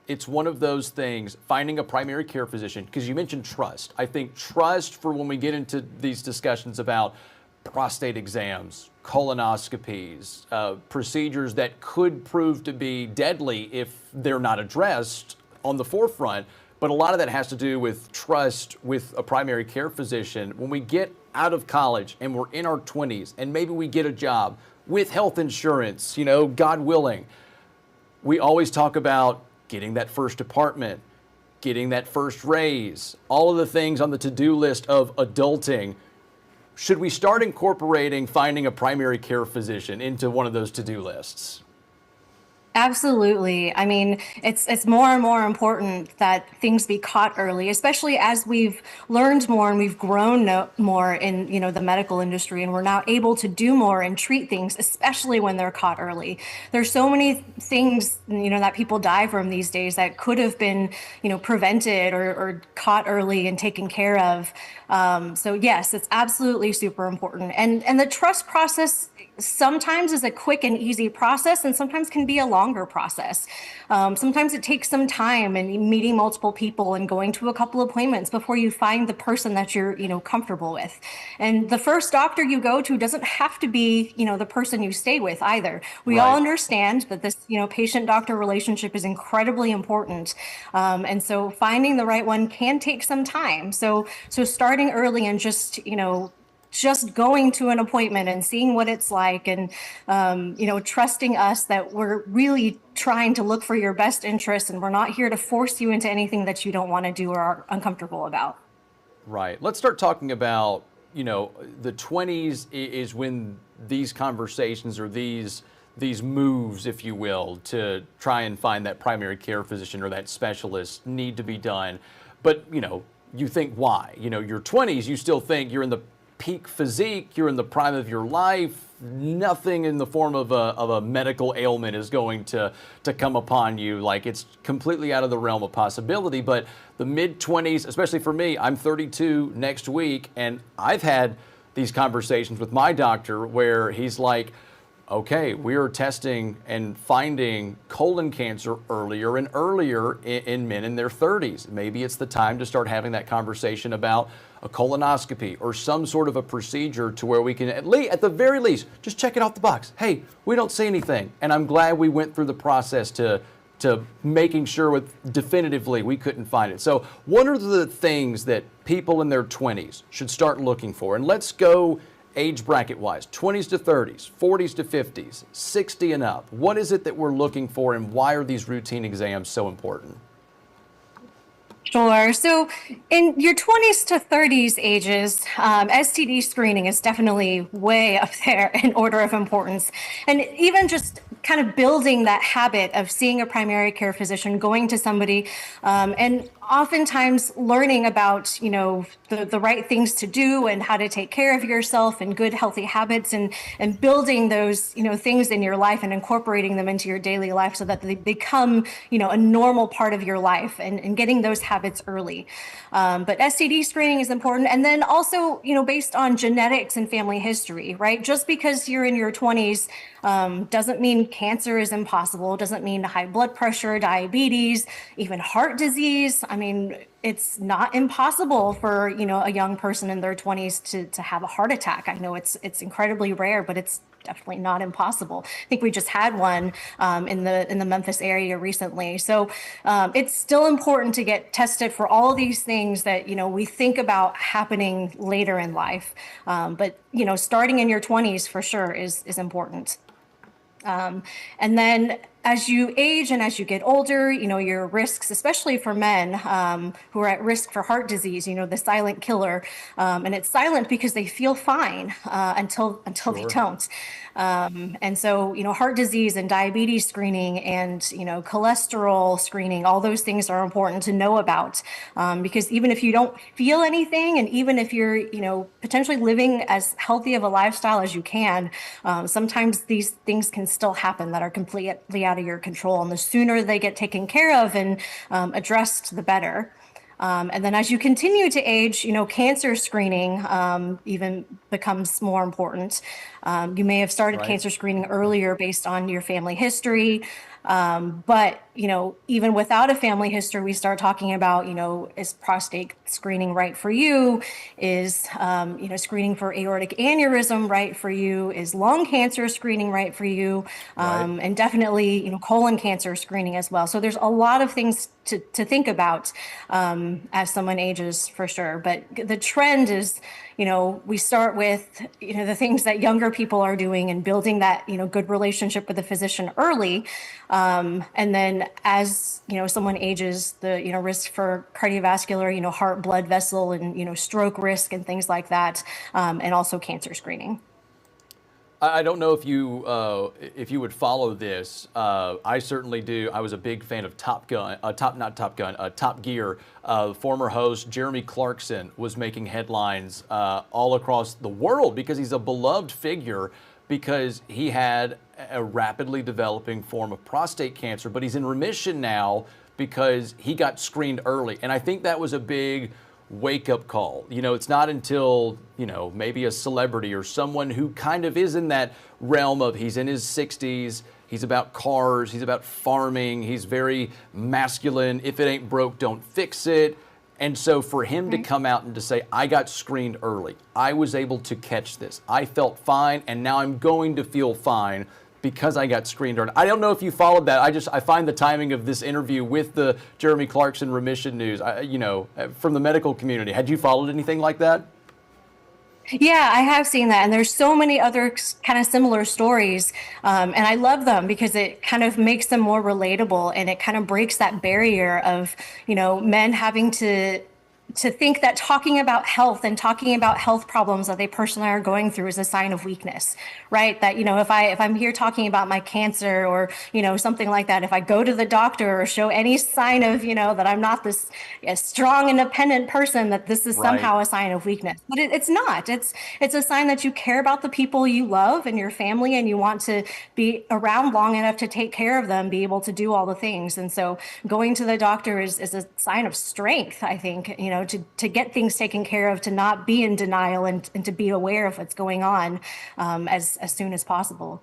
it's one of those things, finding a primary care physician, because you mentioned trust. I think trust for when we get into these discussions about prostate exams, colonoscopies, procedures that could prove to be deadly if they're not addressed on the forefront. But a lot of that has to do with trust with a primary care physician. When we get out of college and we're in our 20s and maybe we get a job with health insurance, God willing, we always talk about getting that first apartment, getting that first raise, all of the things on the to-do list of adulting. Should we start incorporating finding a primary care physician into one of those to-do lists?
Absolutely. I mean, it's more and more important that things be caught early, especially as we've learned more and we've grown more in, the medical industry, and we're now able to do more and treat things, especially when they're caught early. There's so many things, that people die from these days that could have been, prevented or caught early and taken care of. So yes, it's absolutely super important. And the trust process sometimes is a quick and easy process and sometimes can be a longer process. Sometimes it takes some time and meeting multiple people and going to a couple appointments before you find the person that you're, comfortable with. And the first doctor you go to doesn't have to be, the person you stay with either. We all understand that this, patient-doctor relationship is incredibly important. And so finding the right one can take some time. So starting early and just going to an appointment and seeing what it's like and, trusting us that we're really trying to look for your best interests and we're not here to force you into anything that you don't want to do or are uncomfortable about.
Right. Let's start talking about, the 20s is when these conversations or these moves, if you will, to try and find that primary care physician or that specialist need to be done. But, you think why? Your 20s, you still think you're in the peak physique, you're in the prime of your life, nothing in the form of a medical ailment is going to come upon you. Like, it's completely out of the realm of possibility. But the mid-20s, especially for me, I'm 32 next week, and I've had these conversations with my doctor where he's like, okay, we are testing and finding colon cancer earlier and earlier in men in their 30s. Maybe it's the time to start having that conversation about a colonoscopy or some sort of a procedure to where we can at the very least just check it off the box. Hey, we don't see anything. And I'm glad we went through the process to making sure definitively we couldn't find it. So what are the things that people in their 20s should start looking for? And let's go age bracket wise, 20s to 30s, 40s to 50s, 60 and up. What is it that we're looking for and why are these routine exams so important?
Sure. So in your 20s to 30s ages, STD screening is definitely way up there in order of importance. And even just kind of building that habit of seeing a primary care physician, going to somebody, and oftentimes learning about, the right things to do and how to take care of yourself and good, healthy habits and building those, things in your life and incorporating them into your daily life so that they become, a normal part of your life and getting those habits early. But STD screening is important. And then also, based on genetics and family history, right? Just because you're in your 20s doesn't mean cancer is impossible, doesn't mean high blood pressure, diabetes, even heart disease. I mean, it's not impossible for, a young person in their 20s to have a heart attack. I know it's incredibly rare, but it's definitely not impossible. I think we just had one in the Memphis area recently. So it's still important to get tested for all of these things that, we think about happening later in life. But, starting in your 20s for sure is important. And then as you age and as you get older, your risks, especially for men who are at risk for heart disease, the silent killer, and it's silent because they feel fine until they don't. And so, heart disease and diabetes screening and, cholesterol screening, all those things are important to know about because even if you don't feel anything and even if you're, potentially living as healthy of a lifestyle as you can, sometimes these things can still happen that are completely out of your control. And the sooner they get taken care of and addressed, the better. And then as you continue to age, cancer screening even becomes more important. You may have started cancer screening earlier based on your family history. But, even without a family history, we start talking about, is prostate screening right for you? Is, screening for aortic aneurysm right for you? Is lung cancer screening right for you? And definitely, colon cancer screening as well. So there's a lot of things to think about as someone ages for sure. But the trend is, we start with, the things that younger people are doing and building that, good relationship with the physician early. And then as, someone ages, the, risk for cardiovascular, heart, blood vessel and, stroke risk and things like that. And also cancer screening.
I don't know if you would follow this. I certainly do. I was a big fan of Top Gear. Former host Jeremy Clarkson was making headlines all across the world because he's a beloved figure because he had a rapidly developing form of prostate cancer, but he's in remission now because he got screened early. And I think that was a big wake-up call. You know, it's not until, you know, maybe a celebrity or someone who kind of is in that realm of he's in his 60s, he's about cars, he's about farming, he's very masculine. If it ain't broke, don't fix it. And so for him to come out and to say, I got screened early, I was able to catch this, I felt fine, and now I'm going to feel fine because I got screened early. I don't know if you followed that. I find the timing of this interview with the Jeremy Clarkson remission news, you know, from the medical community. Had you followed anything like that?
Yeah, I have seen that. And there's so many other kind of similar stories. And I love them because it kind of makes them more relatable and it kind of breaks that barrier of, you know, men having to think that talking about health and talking about health problems that they personally are going through is a sign of weakness, right? That, you know, if I'm here talking about my cancer or, you know, something like that, if I go to the doctor or show any sign of, you know, that I'm not this strong, independent person, that this is somehow a sign of weakness. But it's not. It's a sign that you care about the people you love and your family, and you want to be around long enough to take care of them, be able to do all the things. And so going to the doctor is a sign of strength, I think, you know, to get things taken care of, to not be in denial, and to be aware of what's going on as soon as possible.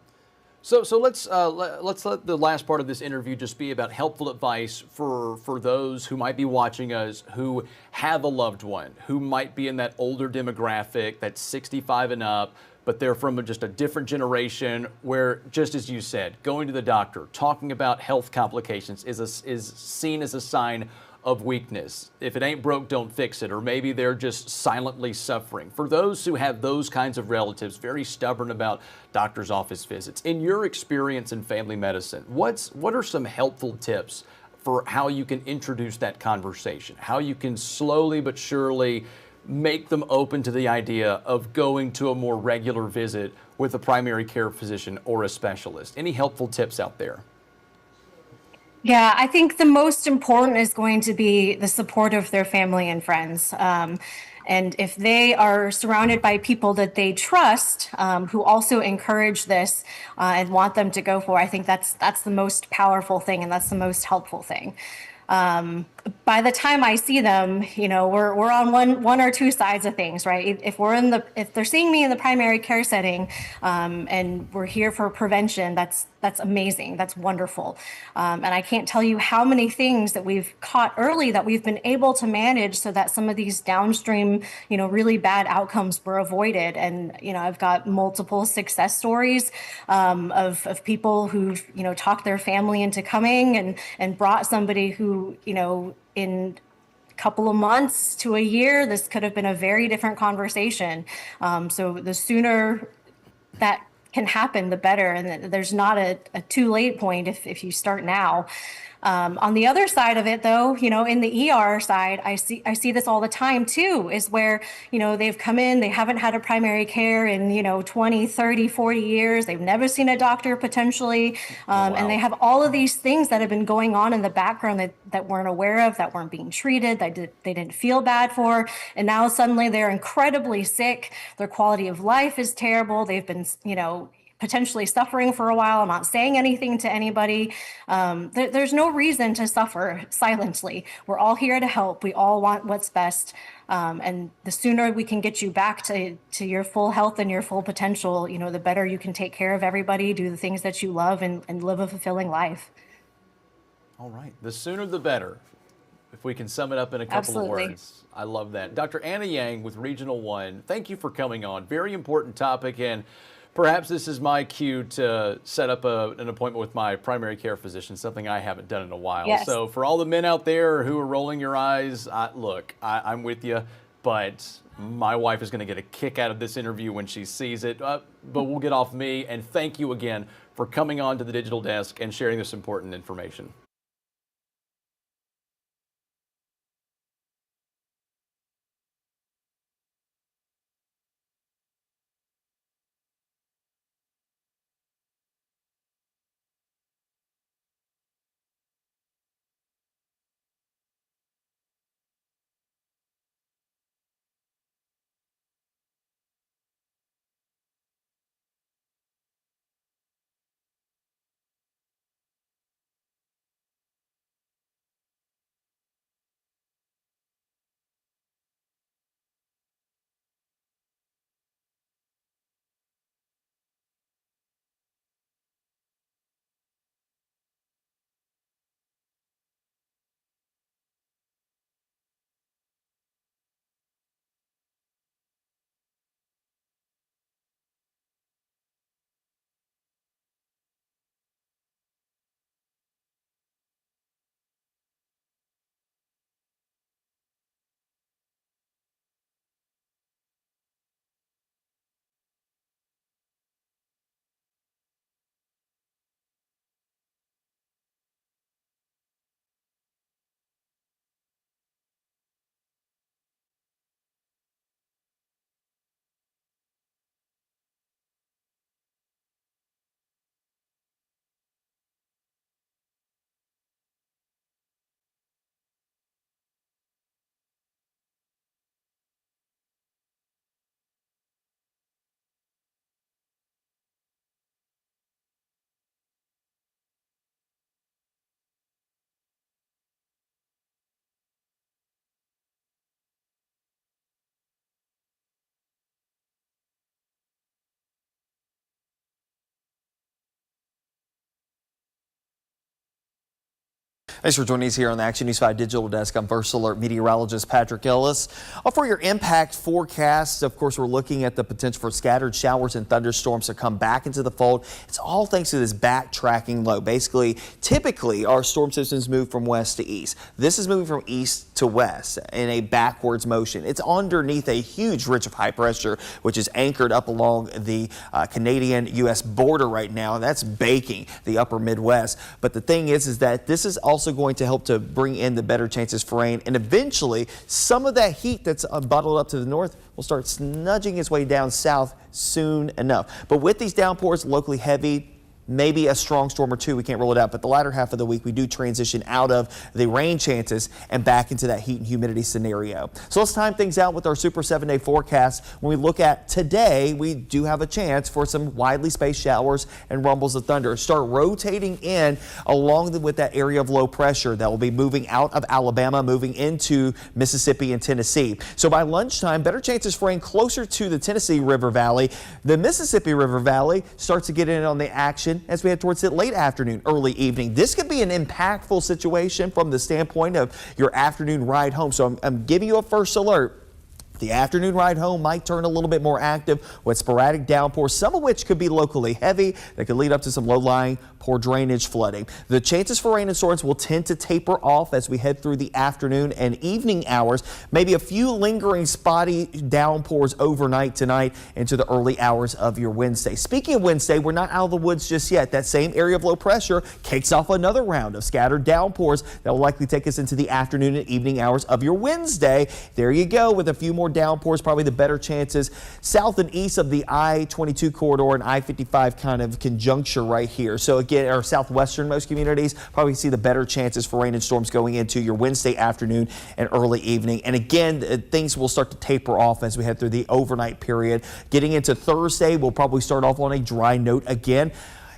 So let's let the last part of this interview just be about helpful advice for those who might be watching us, who have a loved one, who might be in that older demographic, that's 65 and up, but they're from just a different generation where, just as you said, going to the doctor, talking about health complications is seen as a sign of weakness. If it ain't broke, don't fix it. Or maybe they're just silently suffering. For those who have those kinds of relatives, very stubborn about doctor's office visits, in your experience in family medicine, what are some helpful tips for how you can introduce that conversation, how you can slowly but surely make them open to the idea of going to a more regular visit with a primary care physician or a specialist? Any helpful tips out there?
Yeah, I think the most important is going to be the support of their family and friends. And if they are surrounded by people that they trust, who also encourage this and want them to go for, I think that's the most powerful thing, and that's the most helpful thing. By the time I see them, you know, we're on one or two sides of things, right? If they're seeing me in the primary care setting, and we're here for prevention, that's amazing. That's wonderful. And I can't tell you how many things that we've caught early that we've been able to manage so that some of these downstream, you know, really bad outcomes were avoided. And, you know, I've got multiple success stories of people who've, you know, talked their family into coming and brought somebody who, you know, in a couple of months to a year, this could have been a very different conversation. So the sooner that can happen, the better. And there's not a too late point if you start now. On the other side of it, though, you know, in the ER side, I see this all the time too, is where, you know, they've come in, they haven't had a primary care in, you know, 20, 30, 40 years. They've never seen a doctor potentially. And they have all of these things that have been going on in the background that weren't aware of, that weren't being treated, they didn't feel bad for. And now suddenly they're incredibly sick. Their quality of life is terrible. They've been, you know, potentially suffering for a while, not saying anything to anybody. There's no reason to suffer silently. We're all here to help. We all want what's best. And the sooner we can get you back to your full health and your full potential, you know, the better you can take care of everybody, do the things that you love, and live a fulfilling life.
All right. The sooner the better. If we can sum it up in a couple of words. I love that. Dr. Anna Yang with Regional One, thank you for coming on. Very important topic, and perhaps this is my cue to set up an appointment with my primary care physician, something I haven't done in a while.
Yes.
So for all the men out there who are rolling your eyes, look, I'm with you, but my wife is going to get a kick out of this interview when she sees it, but we'll get off me. And thank you again for coming on to the Digital Desk and sharing this important information.
Thanks for joining us here on the Action News 5 Digital Desk. I'm First Alert meteorologist Patrick Ellis. For your impact forecast, of course, we're looking at the potential for scattered showers and thunderstorms to come back into the fold. It's all thanks to this backtracking low. Basically, typically, our storm systems move from west to east. This is moving from east to west in a backwards motion. It's underneath a huge ridge of high pressure, which is anchored up along the Canadian-U.S. border right now. That's baking the upper Midwest. But the thing is that this is also going to help to bring in the better chances for rain, and eventually some of that heat that's bottled up to the north will start nudging its way down south soon enough. But with these downpours, locally heavy, maybe a strong storm or two, we can't rule it out, but the latter half of the week we do transition out of the rain chances and back into that heat and humidity scenario. So let's time things out with our Super 7-day forecast. When we look at today, we do have a chance for some widely spaced showers and rumbles of thunder. Start rotating in along with that area of low pressure that will be moving out of Alabama, moving into Mississippi and Tennessee. So by lunchtime, better chances for rain closer to the Tennessee River Valley. The Mississippi River Valley starts to get in on the action as we head towards the late afternoon, early evening. This could be an impactful situation from the standpoint of your afternoon ride home. So I'm giving you a first alert. The afternoon ride home might turn a little bit more active with sporadic downpours, some of which could be locally heavy that could lead up to some low-lying poor drainage flooding. The chances for rain and storms will tend to taper off as we head through the afternoon and evening hours. Maybe a few lingering spotty downpours overnight tonight into the early hours of your Wednesday. Speaking of Wednesday, we're not out of the woods just yet. That same area of low pressure kicks off another round of scattered downpours that will likely take us into the afternoon and evening hours of your Wednesday. There you go, with a few more downpours, probably the better chances south and east of the I-22 corridor and I-55 kind of conjuncture right here. So again, our southwestern most communities probably see the better chances for rain and storms going into your Wednesday afternoon and early evening. And again, things will start to taper off as we head through the overnight period. Getting into Thursday, we'll probably start off on a dry note again.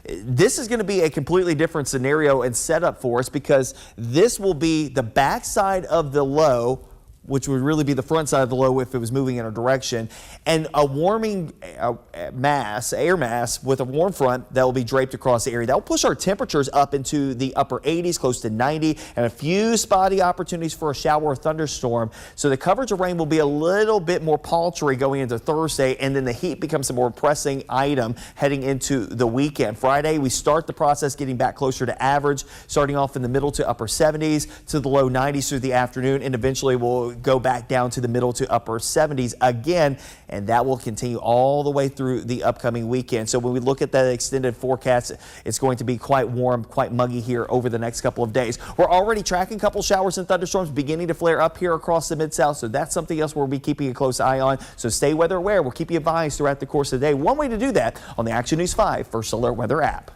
This is going to be a completely different scenario and setup for us because this will be the backside of the low, which would really be the front side of the low if it was moving in a direction, and a warming air mass with a warm front that will be draped across the area. That will push our temperatures up into the upper 80s, close to 90, and a few spotty opportunities for a shower or thunderstorm. So the coverage of rain will be a little bit more paltry going into Thursday, and then the heat becomes a more pressing item heading into the weekend. Friday, we start the process getting back closer to average, starting off in the middle to upper 70s to the low 90s through the afternoon, and eventually we'll go back down to the middle to upper 70s again, and that will continue all the way through the upcoming weekend. So when we look at that extended forecast, it's going to be quite warm, quite muggy here over the next couple of days. We're already tracking a couple showers and thunderstorms beginning to flare up here across the Mid-South, so that's something else we'll be keeping a close eye on. So stay weather aware. We'll keep you advised throughout the course of the day. One way to do that on the Action News 5 First Alert Weather app.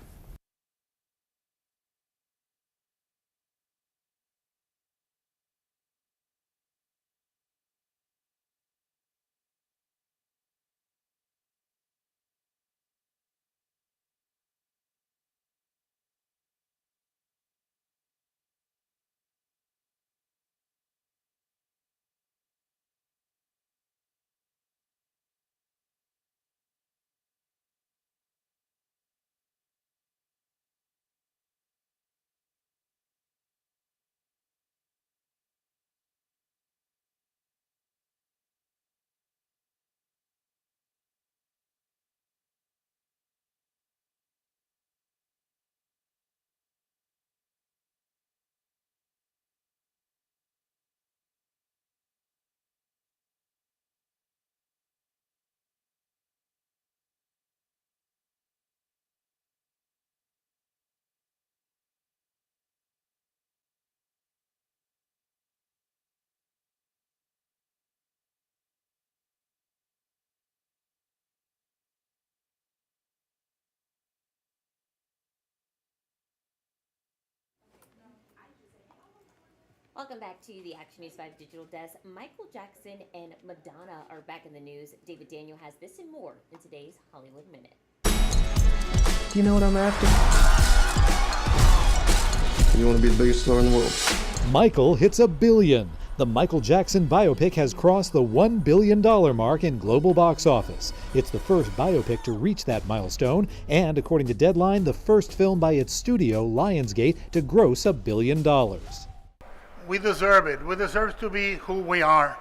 Welcome back to the Action News 5 Digital Desk. Michael Jackson and Madonna are back in the news. David Daniel has this and more in today's Hollywood Minute.
You know what I'm after? You want to be the biggest star in the world.
Michael hits $1 billion. The Michael Jackson biopic has crossed the $1 billion mark in global box office. It's the first biopic to reach that milestone, and according to Deadline, the first film by its studio, Lionsgate, to gross $1 billion.
We deserve it. We deserve to be who we are.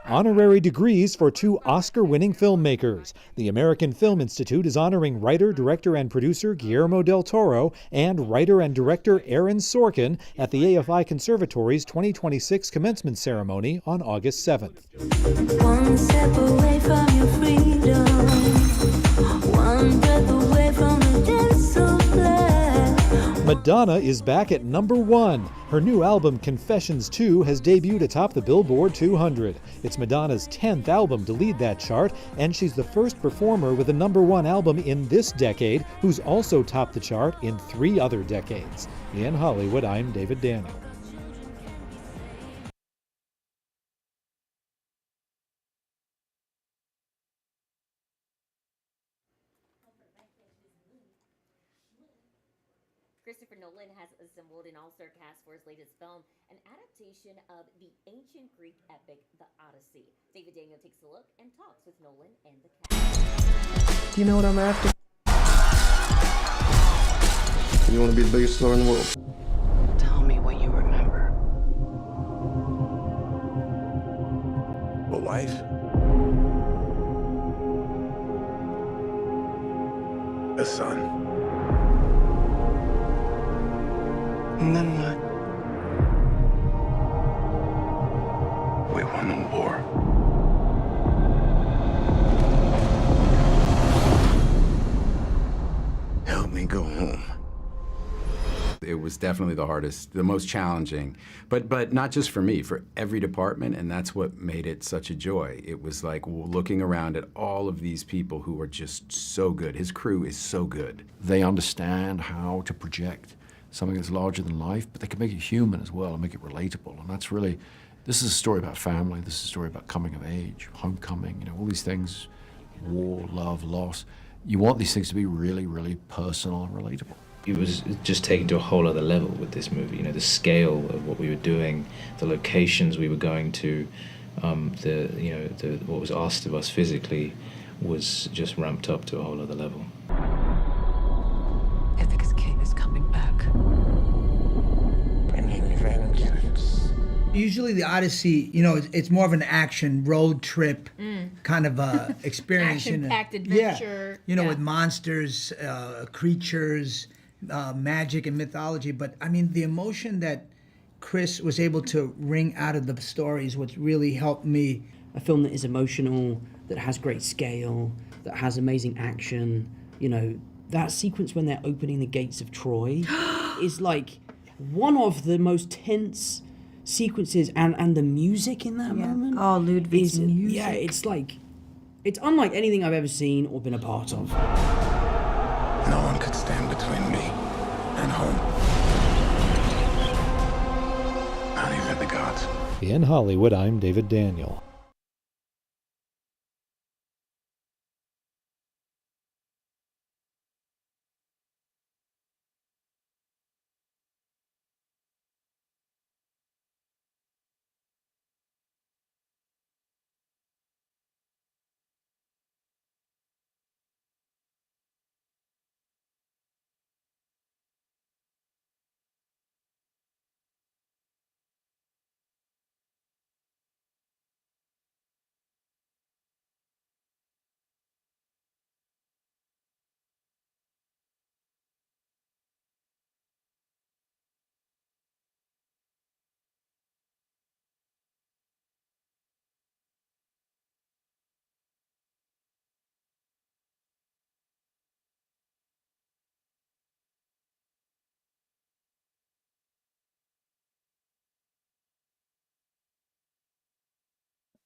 Honorary degrees for 2 Oscar-winning filmmakers. The American Film Institute is honoring writer, director, and producer Guillermo del Toro and writer and director Aaron Sorkin at the AFI Conservatory's 2026 commencement ceremony on August 7th.
One step away from your freedom, one breath away from the depths of black.
Madonna is back at #1. Her new album, Confessions 2, has debuted atop the Billboard 200. It's Madonna's 10th album to lead that chart, and she's the first performer with a #1 album in this decade who's also topped the chart in 3 other decades. In Hollywood, I'm David Daniel.
Christopher Nolan has assembled an all-star cast for his latest film, an adaptation of the ancient Greek epic, The Odyssey. David Daniel takes a look and talks with Nolan and the cast.
Do you know what I'm after? You want to be the biggest star in the world.
Tell me what you remember.
A wife. A son. And then what? We won the war. Help me go home.
It was definitely the hardest, the most challenging, but not just for me, for every department, and that's what made it such a joy. It was like looking around at all of these people who are just so good. His crew is so good.
They understand how to project something that's larger than life, but they can make it human as well and make it relatable. And that's really, this is a story about family, this is a story about coming of age, homecoming, you know, all these things, war, love, loss. You want these things to be really, really personal and relatable.
It was just taken to a whole other level with this movie, you know, the scale of what we were doing, the locations we were going to, what was asked of us physically was just ramped up to a whole other level.
Ithaca's king is coming back.
Bringing vengeance.
Usually the Odyssey, you know, it's more of an action road trip kind of experience.
Action-packed adventure.
Yeah, you know, with monsters, creatures, magic and mythology. But I mean, the emotion that Chris was able to wring out of the stories, which really helped me.
A film that is emotional, that has great scale, that has amazing action. You know, that sequence when they're opening the gates of Troy is like one of the most tense sequences, and the music in that moment.
Oh, Ludwig's music.
Yeah, it's like, it's unlike anything I've ever seen or been a part of.
No one could stand between me and home. Not even the gods.
In Hollywood, I'm David Daniel.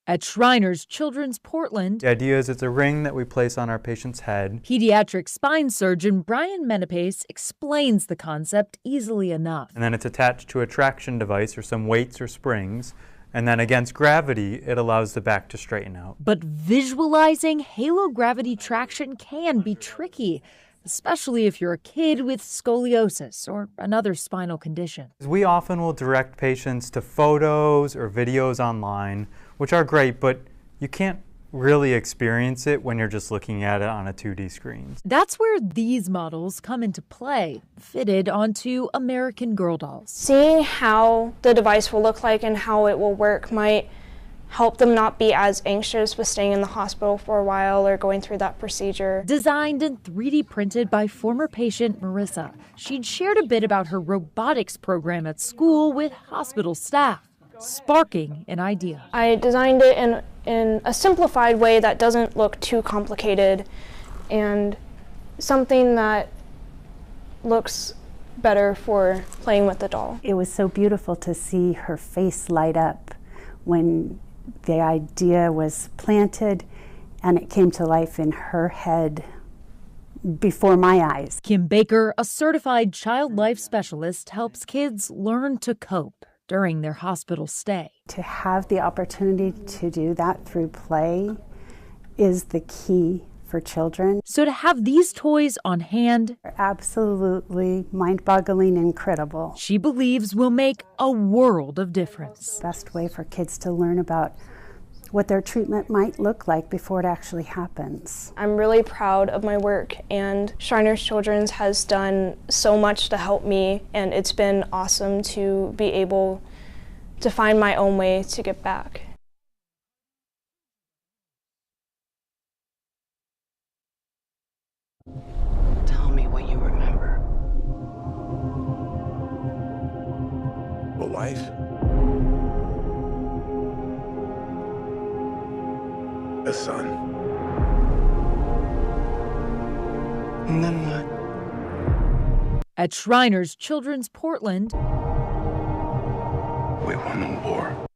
At Shriners Children's Portland,
the idea is it's a ring that we place on our patient's head.
Pediatric spine surgeon Brian Menapace explains the concept easily enough.
And then it's attached to a traction device or some weights or springs. And then against gravity, it allows the back to straighten out.
But visualizing halo gravity traction can be tricky. especially if you're a kid with scoliosis or another spinal condition.
We often will direct patients to photos or videos online, which are great, but you can't really experience it when you're just looking at it on a 2D screen.
That's where these models come into play, fitted onto American Girl dolls.
Seeing how the device will look like and how it will work might help them not be as anxious with staying in the hospital for a while or going through that procedure.
Designed and 3D printed by former patient Marissa, she'd shared a bit about her robotics program at school with hospital staff, sparking an idea.
I designed it in a simplified way that doesn't look too complicated and something that looks better for playing with the doll.
It was so beautiful to see her face light up when the idea was planted and it came to life in her head before my eyes.
Kim Baker, a certified child life specialist, helps kids learn to cope during their hospital stay.
To have the opportunity to do that through play is the key for children.
So to have these toys on hand,
absolutely mind-boggling, incredible.
She believes will make a world of difference.
Best way for kids to learn about what their treatment might look like before it actually happens.
I'm really proud of my work, and Shriners Children's has done so much to help me, and it's been awesome to be able to find my own way to give back.
Tell me what you remember.
A wife. A son.
And then what?
At Shriners Children's Portland,
We won the war.